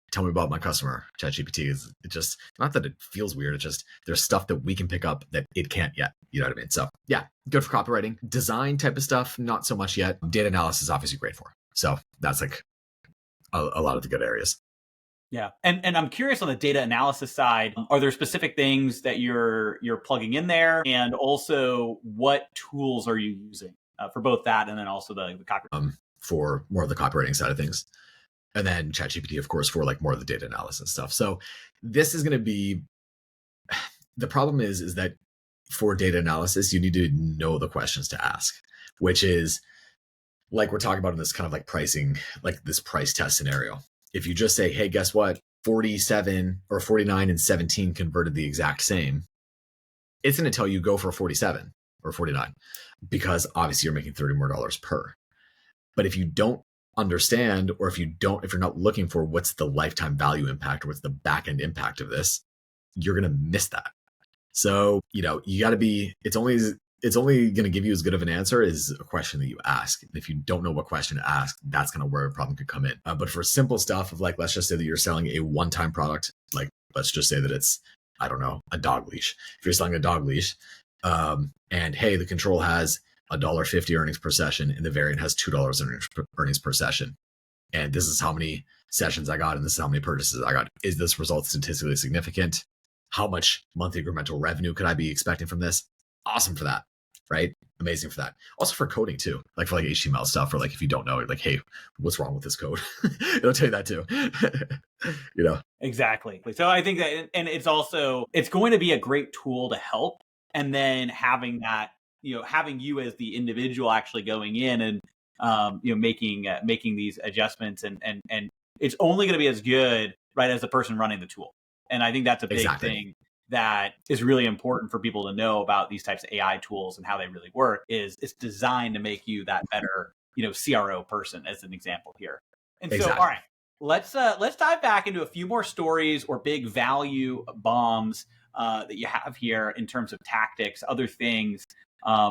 tell me about my customer. ChatGPT is just not that it feels weird. It's just there's stuff that we can pick up that it can't yet. You know what I mean? So yeah, good for copywriting. Design type of stuff, not so much yet. Data analysis is obviously great for. So that's like a lot of the good areas. Yeah. And I'm curious on the data analysis side, are there specific things that you're plugging in there? And also what tools are you using for both that and then also the copy? For more of the copywriting side of things. And then ChatGPT, of course, for like more of the data analysis stuff. So this is going to be, the problem is that for data analysis, you need to know the questions to ask, which is like we're talking about in this kind of like pricing, like this price test scenario. If you just say, hey, guess what? 47 or 49 and 17 converted the exact same, it's going to tell you go for 47 or 49 because obviously you're making $30 more per. But if you don't understand, or if you're not looking for what's the lifetime value impact or what's the backend impact of this, you're going to miss that. So, you got to be, it's only going to give you as good of an answer as a question that you ask. And if you don't know what question to ask, that's kind of where a problem could come in. But for simple stuff of like, let's just say that you're selling a one-time product, like let's just say that it's, I don't know, a dog leash. If you're selling a dog leash, and hey, the control has $1.50 earnings per session, and the variant has $2 earnings per session. And this is how many sessions I got, and this is how many purchases I got. Is this result statistically significant? How much monthly incremental revenue could I be expecting from this? Awesome for that, right? Amazing for that. Also for coding too, like for like HTML stuff, or like if you don't know, like, hey, what's wrong with this code? It'll tell you that too. Exactly. So I think that, and it's going to be a great tool to help. And then having that, having you as the individual actually going in and making these adjustments, and it's only going to be as good, right, as the person running the tool. And I think that's a big thing that is really important for people to know about these types of AI tools and how they really work. Is it's designed to make you that better, CRO person, as an example here. And so, all right, let's dive back into a few more stories or big value bombs that you have here in terms of tactics, other things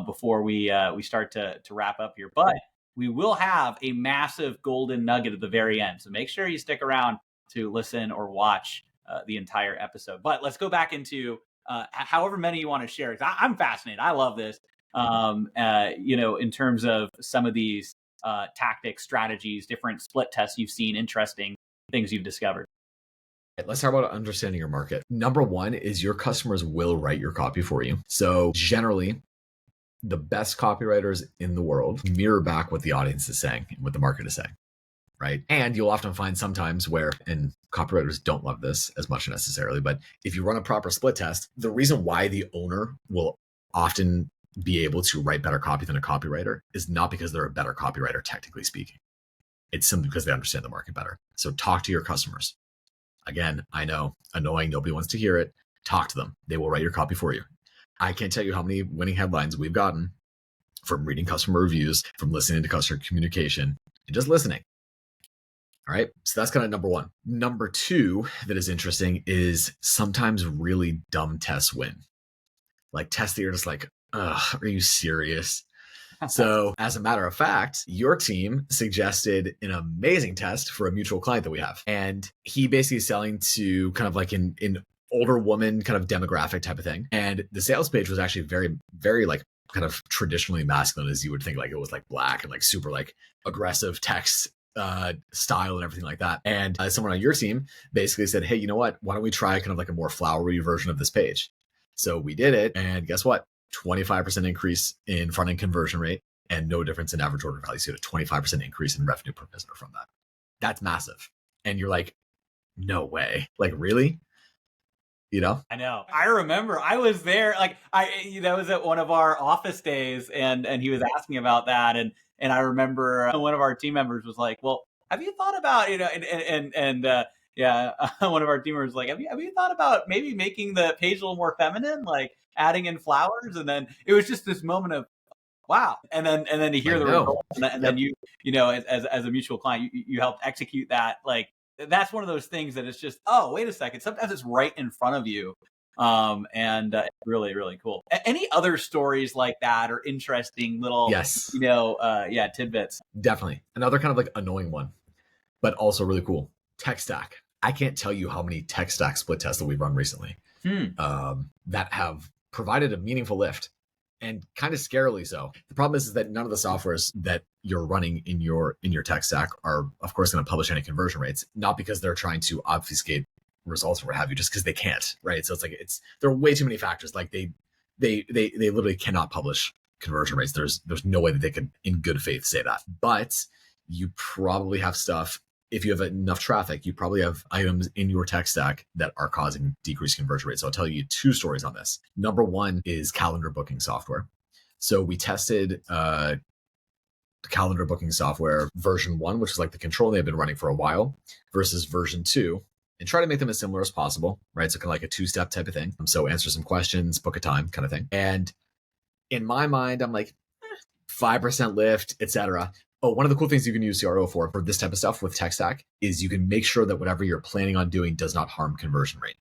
before we start to wrap up here. But we will have a massive golden nugget at the very end. So make sure you stick around to listen or watch the entire episode. But let's go back into however many you want to share. I'm fascinated. I love this. In terms of some of these tactics, strategies, different split tests you've seen, interesting things you've discovered. Let's talk about understanding your market. Number one is your customers will write your copy for you. So generally, the best copywriters in the world mirror back what the audience is saying, what the market is saying, right? And you'll often find sometimes where, and copywriters don't love this as much necessarily, but if you run a proper split test, the reason why the owner will often be able to write better copy than a copywriter is not because they're a better copywriter, technically speaking. It's simply because they understand the market better. So talk to your customers. Again, I know, annoying, nobody wants to hear it. Talk to them. They will write your copy for you. I can't tell you how many winning headlines we've gotten from reading customer reviews, from listening to customer communication, and just listening. All right. So that's kind of number one. Number two that is interesting is sometimes really dumb tests win. Like tests that you're just like, ugh, are you serious? So, as a matter of fact, your team suggested an amazing test for a mutual client that we have. And he basically is selling to kind of like an older woman kind of demographic type of thing. And the sales page was actually very, very like kind of traditionally masculine, as you would think. Like it was like black and like super like aggressive text style and everything like that. And someone on your team basically said, hey, you know what? Why don't we try kind of like a more flowery version of this page? So we did it. And guess what? 25% increase in front end conversion rate and no difference in average order value. So you had a 25% increase in revenue per visitor from that. That's massive. And you're like, no way. Like, really? You know? I know. I remember I was there. Like that was at one of our office days, and he was asking about that, and I remember one of our team members was like, "Well, have you thought about yeah, one of our team members was like, have you thought about maybe making the page a little more feminine, like adding in flowers?" And then it was just this moment of wow, and then to hear the results, and then you know as a mutual client, you helped execute that. Like that's one of those things that it's just, oh, wait a second. Sometimes it's right in front of you. And really, really cool. Any other stories like that or interesting little, tidbits? Definitely. Another kind of like annoying one, but also really cool. Tech stack. I can't tell you how many tech stack split tests that we've run recently that have provided a meaningful lift, and kind of scarily so. The problem is that none of the softwares that you're running in your tech stack are, of course, going to publish any conversion rates, not because they're trying to obfuscate results or what have you, just because they can't, right? So it's like there are way too many factors. Like they literally cannot publish conversion rates. There's no way that they could, in good faith, say that. But you probably have stuff. If you have enough traffic, you probably have items in your tech stack that are causing decreased conversion rates. So I'll tell you two stories on this. Number one is calendar booking software. So we tested calendar booking software version 1, which is like the control they've been running for a while, versus version 2, and try to make them as similar as possible, right? So kind of like a 2-step type of thing. So answer some questions, book a time kind of thing. And in my mind, I'm like, 5% lift, etc. Oh, one of the cool things you can use CRO for this type of stuff with tech stack is you can make sure that whatever you're planning on doing does not harm conversion rate,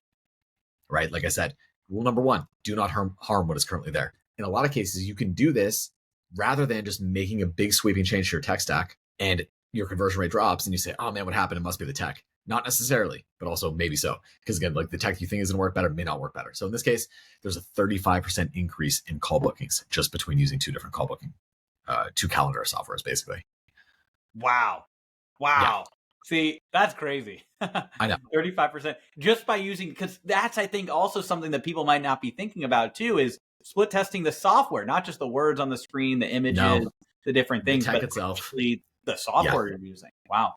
right? Like I said, rule number 1, do not harm what is currently there. In a lot of cases, you can do this rather than just making a big sweeping change to your tech stack and your conversion rate drops and you say, oh man, what happened? It must be the tech. Not necessarily, but also maybe so. Because again, like the tech you think is going to work better may not work better. So in this case, there's a 35% increase in call bookings just between using two different call booking, two calendar softwares, basically. Wow. Yeah. See, that's crazy. I know. 35% just by using, because that's, I think, also something that people might not be thinking about too, is split testing the software, not just the words on the screen, the images, the different things, the tech but itself. actually the software you're using. Wow.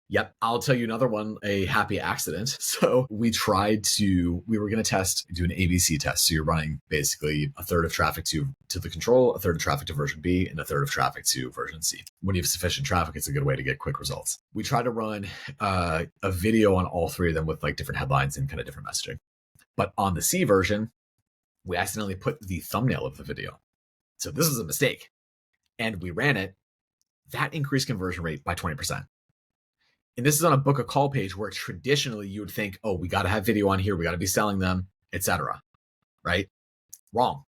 Yep. I'll tell you another one, a happy accident. So we were going to do an ABC test. So you're running basically a third of traffic to the control, a third of traffic to version B, and a third of traffic to version C. When you have sufficient traffic, it's a good way to get quick results. We tried to run a video on all three of them with like different headlines and kind of different messaging. But on the C version, we accidentally put the thumbnail of the video. So this was a mistake. And we ran it. That increased conversion rate by 20%. And this is on a book a call page where traditionally you would think, oh, we got to have video on here. We got to be selling them, etc. Right? Wrong.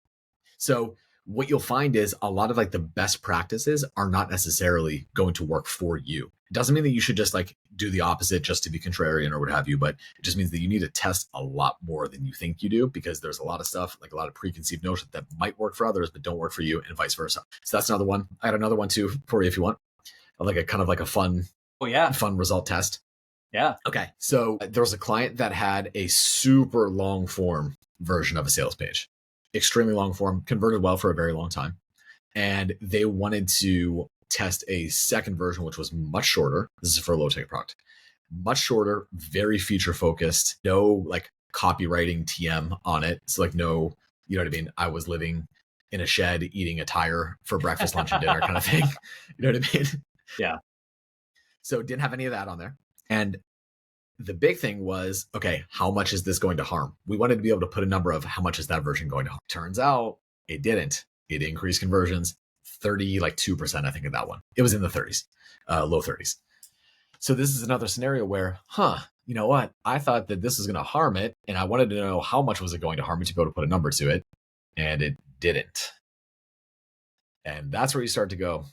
So what you'll find is a lot of like the best practices are not necessarily going to work for you. It doesn't mean that you should just like do the opposite just to be contrarian or what have you, but it just means that you need to test a lot more than you think you do, because there's a lot of stuff, like a lot of preconceived notions that might work for others, but don't work for you, and vice versa. So that's another one. I had another one too for you if you want. Like a kind of like a fun result test. Yeah. Okay. So there was a client that had a super long form version of a sales page, extremely long form, converted well for a very long time. And they wanted to test a second version, which was much shorter. This is for a low ticket product, much shorter, very feature focused, no like copywriting TM on it. So like no, you know what I mean? I was living in a shed eating a tire for breakfast, lunch, and dinner kind of thing. You know what I mean? Yeah. So didn't have any of that on there. And the big thing was, okay, how much is this going to harm? We wanted to be able to put a number of how much is that version going to harm. Turns out it didn't. It increased conversions 2%, I think, in that one. It was in the 30s, low 30s. So this is another scenario where, you know what? I thought that this was going to harm it, and I wanted to know how much was it going to harm it to be able to put a number to it, and it didn't. And that's where you start to go,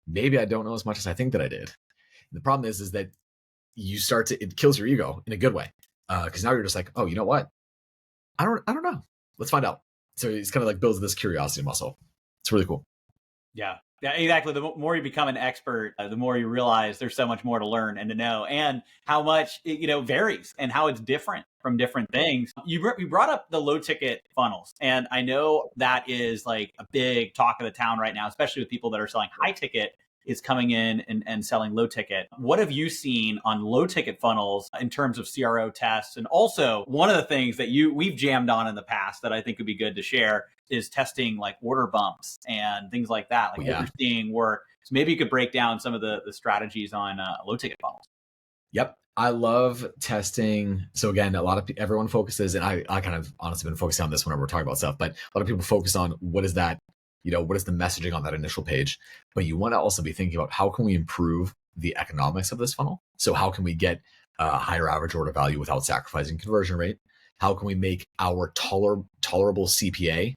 maybe I don't know as much as I think that I did. And the problem is that you start to, it kills your ego in a good way. Because now you're just like, oh, you know what? I don't know. Let's find out. So it's kind of like builds this curiosity muscle. It's really cool. Yeah. Yeah, exactly. The more you become an expert, the more you realize there's so much more to learn and to know, and how much it varies and how it's different from different things. You brought up the low ticket funnels, and I know that is like a big talk of the town right now, especially with people that are selling high ticket is coming in and selling low ticket. What have you seen on low ticket funnels in terms of CRO tests? And also, one of the things that we've jammed on in the past that I think would be good to share is testing like order bumps and things like that, like what you're seeing work. So maybe you could break down some of the strategies on low ticket funnels. Yep. I love testing. So again, everyone focuses, and I kind of honestly been focusing on this whenever we're talking about stuff, but a lot of people focus on what is that, what is the messaging on that initial page? But you want to also be thinking about how can we improve the economics of this funnel? So how can we get a higher average order value without sacrificing conversion rate? How can we make our tolerable CPA,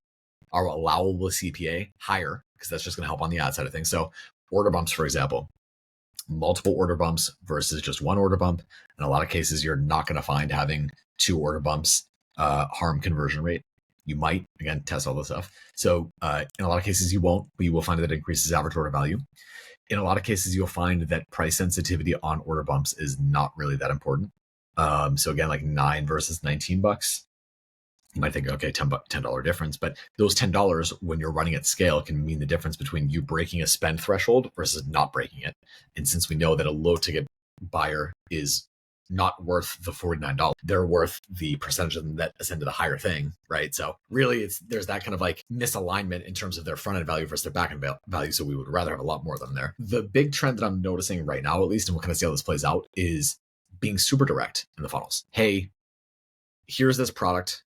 our allowable CPA higher? Because that's just going to help on the ad side of things. So order bumps, for example, multiple order bumps versus just one order bump. In a lot of cases, you're not going to find having 2 order bumps harm conversion rate. You might, again, test all this stuff. So in a lot of cases, you won't, but you will find that it increases average order value. In a lot of cases, you'll find that price sensitivity on order bumps is not really that important. So again, like $9 versus $19. You might think, okay, $10 difference, but those $10 when you're running at scale can mean the difference between you breaking a spend threshold versus not breaking it. And since we know that a low ticket buyer is not worth the $49, they're worth the percentage of them that ascend to the higher thing, right? So really there's that kind of like misalignment in terms of their front end value versus their back end value. So we would rather have a lot more of them there. The big trend that I'm noticing right now, at least, and we'll kind of see how this plays out, is being super direct in the funnels. Hey, here's this product.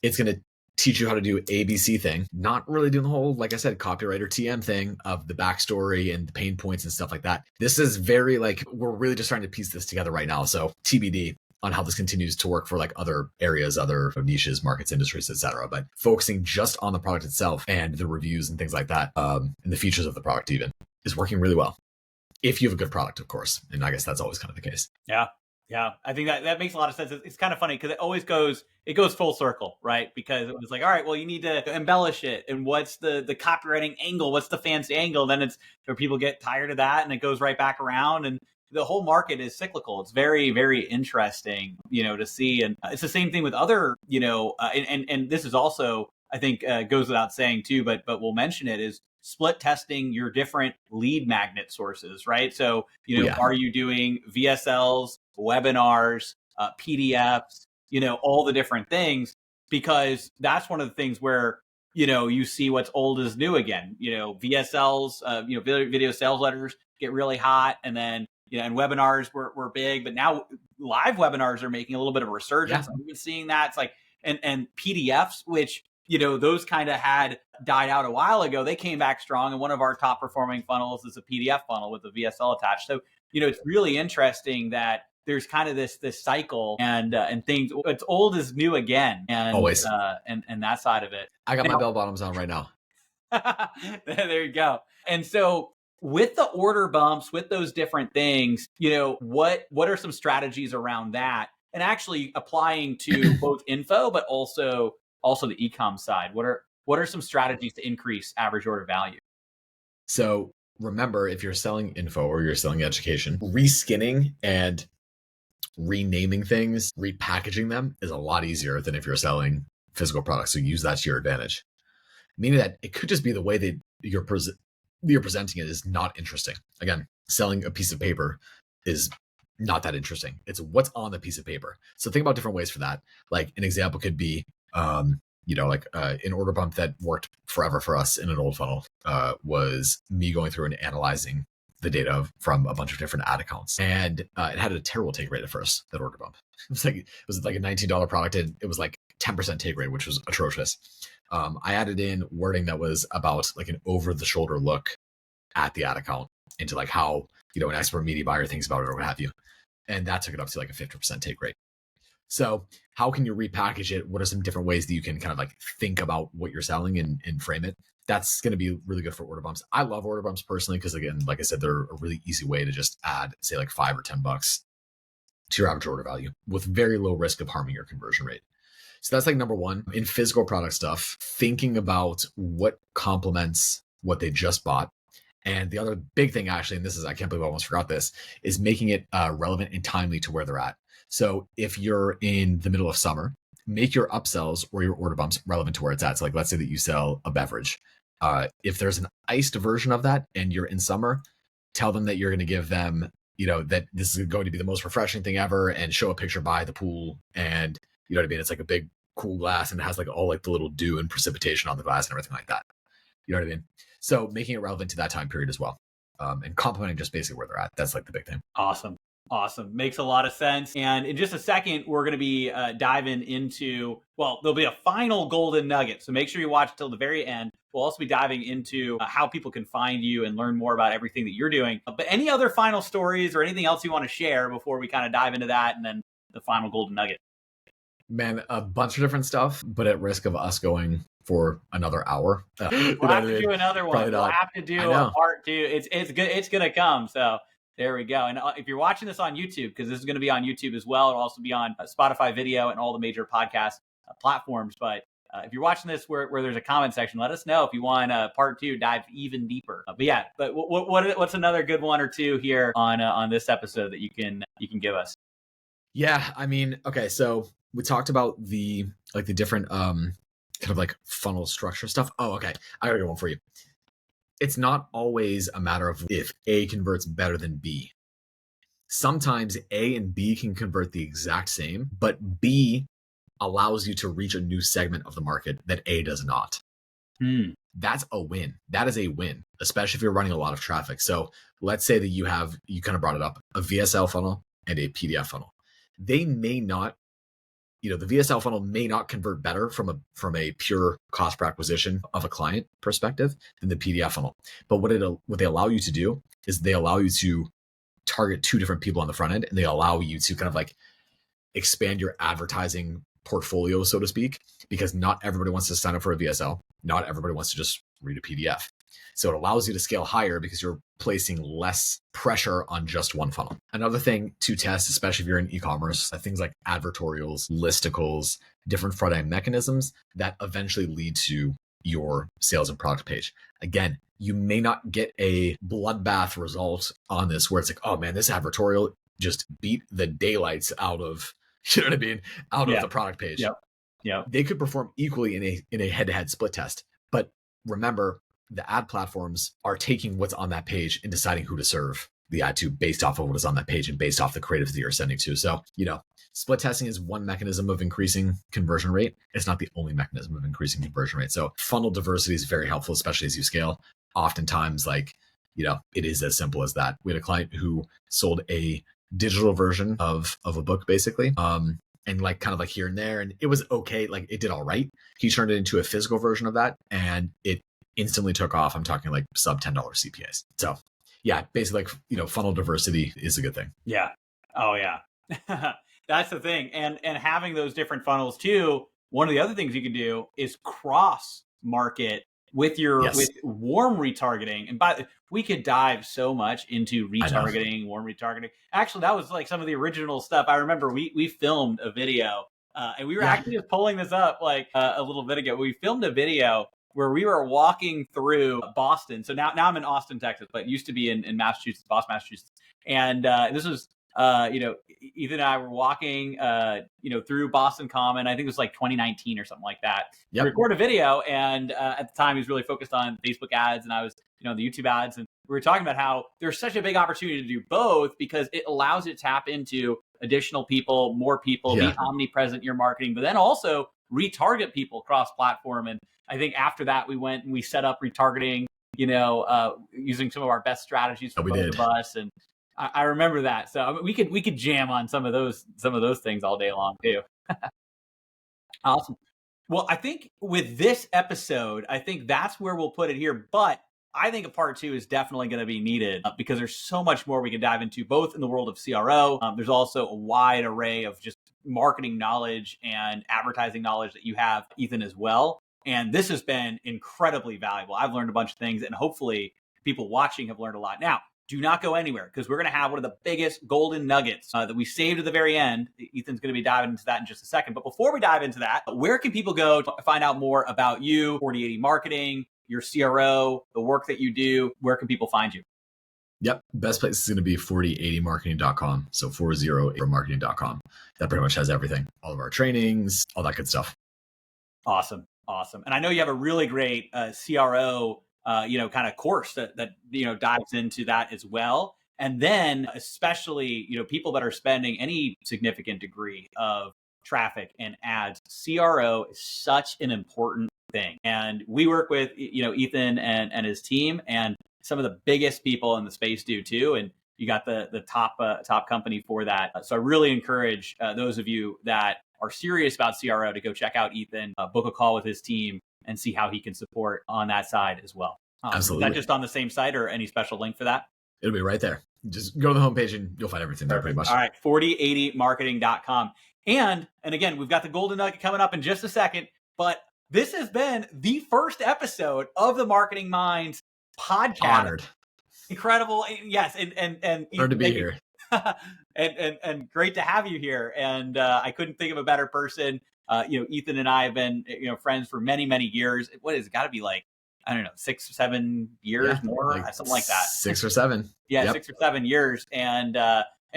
It's going to teach you how to do ABC thing, not really doing the whole, like I said, copywriter TM thing of the backstory and the pain points and stuff like that. This is very like, we're really just trying to piece this together right now. So TBD on how this continues to work for like other areas, other niches, markets, industries, etc. But focusing just on the product itself and the reviews and things like that, and the features of the product even, is working really well. If you have a good product, of course. And I guess that's always kind of the case. Yeah. Yeah, I think that makes a lot of sense. It's kind of funny because it goes full circle, right? Because it was like, all right, well, you need to embellish it, and what's the copywriting angle? What's the fancy angle? Then it's where people get tired of that, and it goes right back around. And the whole market is cyclical. It's very, very interesting, to see. And it's the same thing with other, and this is also, I think, goes without saying too, but we'll mention it, is split testing your different lead magnet sources, right? So, are you doing VSLs, webinars, PDFs, all the different things? Because that's one of the things where, you see what's old is new again. VSLs, video sales letters get really hot, and then, and webinars were big, but now live webinars are making a little bit of a resurgence. Yeah. I've been seeing that. It's like, and PDFs, which, those kind of had died out a while ago, they came back strong. And one of our top performing funnels is a PDF funnel with a VSL attached. So, it's really interesting that there's kind of this cycle and things. It's old is new again, and always, and that side of it. I got my bell bottoms on right now. There you go. And so with the order bumps, with those different things, what are some strategies around that, and actually applying to both info, but also the e-com side? What are some strategies to increase average order value? So remember, if you're selling info or you're selling education, reskinning and renaming things, repackaging them is a lot easier than if you're selling physical products. So use that to your advantage. Meaning that it could just be the way that you're presenting it is not interesting. Again, selling a piece of paper is not that interesting. It's what's on the piece of paper. So think about different ways for that. Like an example could be, an order bump that worked forever for us in an old funnel was me going through and analyzing the data from a bunch of different ad accounts. And it had a terrible take rate at first, that order bump. It was like a $19 product, and it was like 10% take rate, which was atrocious. I added in wording that was about like an over-the-shoulder look at the ad account into like how, an expert media buyer thinks about it or what have you. And that took it up to like a 50% take rate. So how can you repackage it? What are some different ways that you can kind of like think about what you're selling and frame it? That's going to be really good for order bumps. I love order bumps personally because, again, like I said, they're a really easy way to just add, say, like $5 or $10 to your average order value with very low risk of harming your conversion rate. So that's like number one. In physical product stuff, thinking about what complements what they just bought. And the other big thing, actually, and this is, I can't believe I almost forgot this, is making it relevant and timely to where they're at. So if you're in the middle of summer, make your upsells or your order bumps relevant to where it's at. So like, let's say that you sell a beverage. If there's an iced version of that and you're in summer, tell them that you're going to give them, that this is going to be the most refreshing thing ever, and show a picture by the pool. And you know what I mean? It's like a big cool glass and it has like all like the little dew and precipitation on the glass and everything like that. You know what I mean? So making it relevant to that time period as well. And complementing just basically where they're at. That's like the big thing. Awesome. Makes a lot of sense. And in just a second, we're going to be diving into, there'll be a final golden nugget. So make sure you watch till the very end. We'll also be diving into how people can find you and learn more about everything that you're doing. But any other final stories or anything else you want to share before we kind of dive into that and then the final golden nugget? Man, a bunch of different stuff, but at risk of us going for another hour. We'll have to do another one. We'll have to do a part 2. It's good. It's going to come. So there we go. And if you're watching this on YouTube, because this is going to be on YouTube as well, it'll also be on Spotify video and all the major podcast platforms. But if you're watching this where there's a comment section, let us know if you want part 2, dive even deeper. But what's another good one or two here on this episode that you can give us? Yeah, I mean, okay, so we talked about the different kind of like funnel structure stuff. Oh, okay, I got a good one for you. It's not always a matter of if A converts better than B. Sometimes A and B can convert the exact same, but B allows you to reach a new segment of the market that A does not. That's a win. That is a win, especially if you're running a lot of traffic. So let's say that you kind of brought it up, a VSL funnel and a PDF funnel. They may not, the VSL funnel may not convert better from a pure cost per acquisition of a client perspective than the PDF funnel. But what they allow you to do is they allow you to target 2 different people on the front end, and they allow you to kind of like expand your advertising portfolio, so to speak, because not everybody wants to sign up for a VSL. Not everybody wants to just read a PDF. So it allows you to scale higher because you're placing less pressure on just one funnel. Another thing to test, especially if you're in e-commerce, things like advertorials, listicles, different front end mechanisms that eventually lead to your sales and product page. Again, you may not get a bloodbath result on this where it's like, oh man, this advertorial just beat the daylights out of, you know what I mean, out of the product page. Yeah. They could perform equally in a head-to-head split test. But remember, the ad platforms are taking what's on that page and deciding who to serve the ad to based off of what is on that page and based off the creatives that you're sending to. So, split testing is one mechanism of increasing conversion rate. It's not the only mechanism of increasing conversion rate. So funnel diversity is very helpful, especially as you scale. Oftentimes, it is as simple as that. We had a client who sold a digital version of a book, basically. And kind of like here and there. And it was okay. Like it did all right. He turned it into a physical version of that and it instantly took off. I'm talking like sub $10 CPAs. So yeah, basically funnel diversity is a good thing. Yeah. Oh yeah. That's the thing. And having those different funnels too, one of the other things you can do is cross market with with warm retargeting. And we could dive so much into retargeting, warm retargeting. Actually, that was like some of the original stuff. I remember we filmed a video and we were actually just pulling this up like a little bit ago. We filmed a video where we were walking through Boston. So now I'm in Austin, Texas, but it used to be in Massachusetts, Boston, Massachusetts. And this was, Ethan and I were walking, through Boston Common. I think it was like 2019 or something like that. Yep. Record a video. And at the time he was really focused on Facebook ads and I was, the YouTube ads. And we were talking about how there's such a big opportunity to do both because it allows you to tap into additional people, more people, be omnipresent in your marketing, but then also retarget people cross-platform. And I think after that, we went and we set up retargeting, using some of our best strategies for both of us. And I remember that. So we could jam on some of those things all day long too. Awesome. Well, I think with this episode, I think that's where we'll put it here. But I think a part 2 is definitely going to be needed because there's so much more we can dive into, both in the world of CRO. There's also a wide array of just marketing knowledge and advertising knowledge that you have, Ethan, as well. And this has been incredibly valuable. I've learned a bunch of things, and hopefully people watching have learned a lot. Now, do not go anywhere, because we're going to have one of the biggest golden nuggets that we saved at the very end. Ethan's going to be diving into that in just a second. But before we dive into that, where can people go to find out more about you, 4080 Marketing, your CRO, the work that you do? Where can people find you? Yep. Best place is going to be 4080marketing.com. So 4080marketing.com. That pretty much has everything. All of our trainings, all that good stuff. Awesome. And I know you have a really great CRO, kind of course that dives into that as well. And then especially, people that are spending any significant degree of traffic and ads, CRO is such an important thing. And we work with, Ethan and his team, and some of the biggest people in the space do too. And you got the top company for that. So I really encourage those of you that are serious about CRO to go check out Ethan, book a call with his team, and see how he can support on that side as well. Absolutely. Is that just on the same site, or any special link for that? It'll be right there. Just go to the homepage and you'll find everything there pretty much. All right, 4080marketing.com. And again, we've got the golden nugget coming up in just a second, but this has been the first episode of the Marketing Minds podcast. Honored. Incredible. Yes. And honored to be here. and great to have you here. And I couldn't think of a better person. Ethan and I have been, friends for many, many years. What is it? Got to be like, I don't know, 6 or 7 years, more, something like that. 6 or 7. Yeah, Yep. 6 or 7 years. And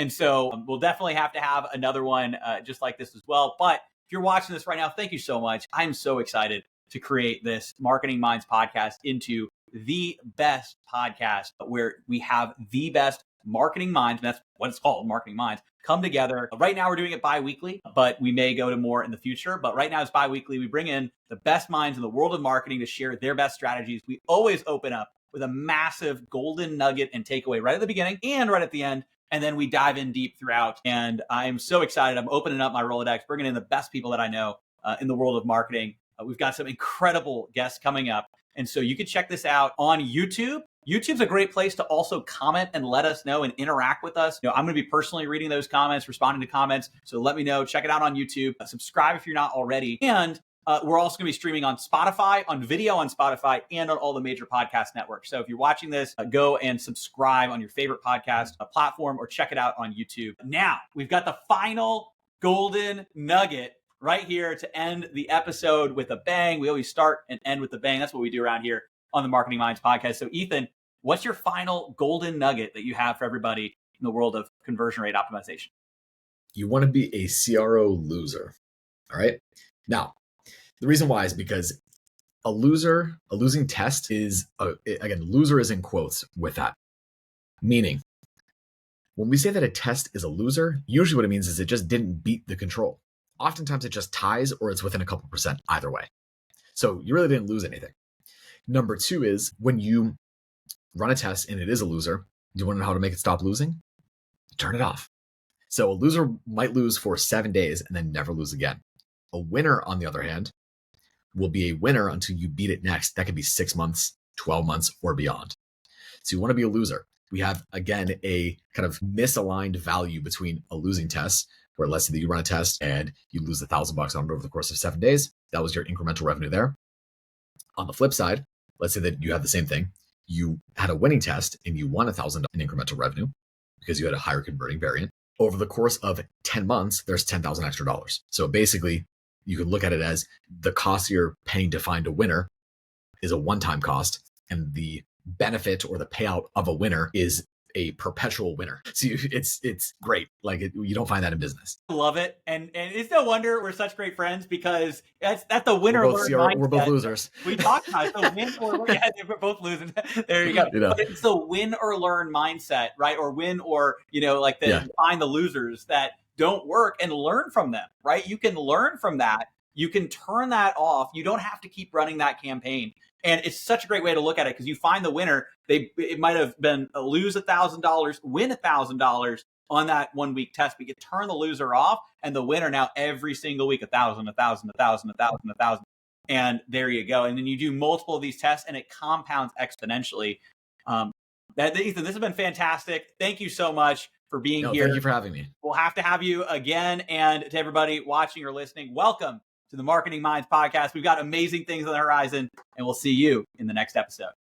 so we'll definitely have to have another one just like this as well. But if you're watching this right now, thank you so much. I'm so excited to create this Marketing Minds podcast into the best podcast, where we have the best marketing minds, and that's what it's called, Marketing Minds, come together. Right now we're doing it bi-weekly, but we may go to more in the future. But right now it's bi-weekly. We bring in the best minds in the world of marketing to share their best strategies. We always open up with a massive golden nugget and takeaway right at the beginning and right at the end. And then we dive in deep throughout. And I'm so excited. I'm opening up my Rolodex, bringing in the best people that I know in the world of marketing. We've got some incredible guests coming up. And so you can check this out on YouTube. YouTube's a great place to also comment and let us know and interact with us. I'm going to be personally reading those comments, responding to comments. So let me know. Check it out on YouTube. Subscribe if you're not already. And we're also going to be streaming on Spotify, on video on Spotify, and on all the major podcast networks. So if you're watching this, go and subscribe on your favorite podcast platform, or check it out on YouTube. Now, we've got the final golden nugget right here to end the episode with a bang. We always start and end with a bang. That's what we do around here on the Marketing Minds podcast. So Ethan, what's your final golden nugget that you have for everybody in the world of conversion rate optimization? You want to be a CRO loser. All right. Now, the reason why is because a losing test is, again, loser is in quotes with that. Meaning, when we say that a test is a loser, usually what it means is it just didn't beat the control. Oftentimes it just ties, or it's within a couple percent either way. So you really didn't lose anything. Number 2 is when you run a test and it is a loser, do you want to know how to make it stop losing? Turn it off. So a loser might lose for 7 days and then never lose again. A winner, on the other hand, will be a winner until you beat it next. That could be 6 months, 12 months, or beyond. So you want to be a loser. We have, again, a kind of misaligned value between a losing test, where let's say that you run a test and you lose $1,000 on it over the course of 7 days. That was your incremental revenue there. On the flip side, let's say that you have the same thing. You had a winning test and you won $1,000 in incremental revenue because you had a higher converting variant. Over the course of 10 months, there's $10,000 extra dollars. So basically, you can look at it as the cost you're paying to find a winner is a one-time cost, and the benefit or the payout of a winner is a perpetual winner. So it's great. Like you don't find that in business. Love it. And it's no wonder we're such great friends, because that's the winner learn mindset. We're both losers. We talked about it. So win or learn. Yeah, we're both losing. There you go. But it's the win or learn mindset, right? Or win or, find the losers that don't work and learn from them, right? You can learn from that. You can turn that off. You don't have to keep running that campaign. And it's such a great way to look at it, because you find the winner. It might have been lose $1,000, win $1,000 on that 1 week test, but you turn the loser off, and the winner now every single week, 1,000, 1,000, 1,000, 1,000, 1,000. And there you go. And then you do multiple of these tests and it compounds exponentially. Ethan, this has been fantastic. Thank you so much for being here. Thank you for having me. We'll have to have you again. And to everybody watching or listening, welcome to the Marketing Minds podcast. We've got amazing things on the horizon, and we'll see you in the next episode.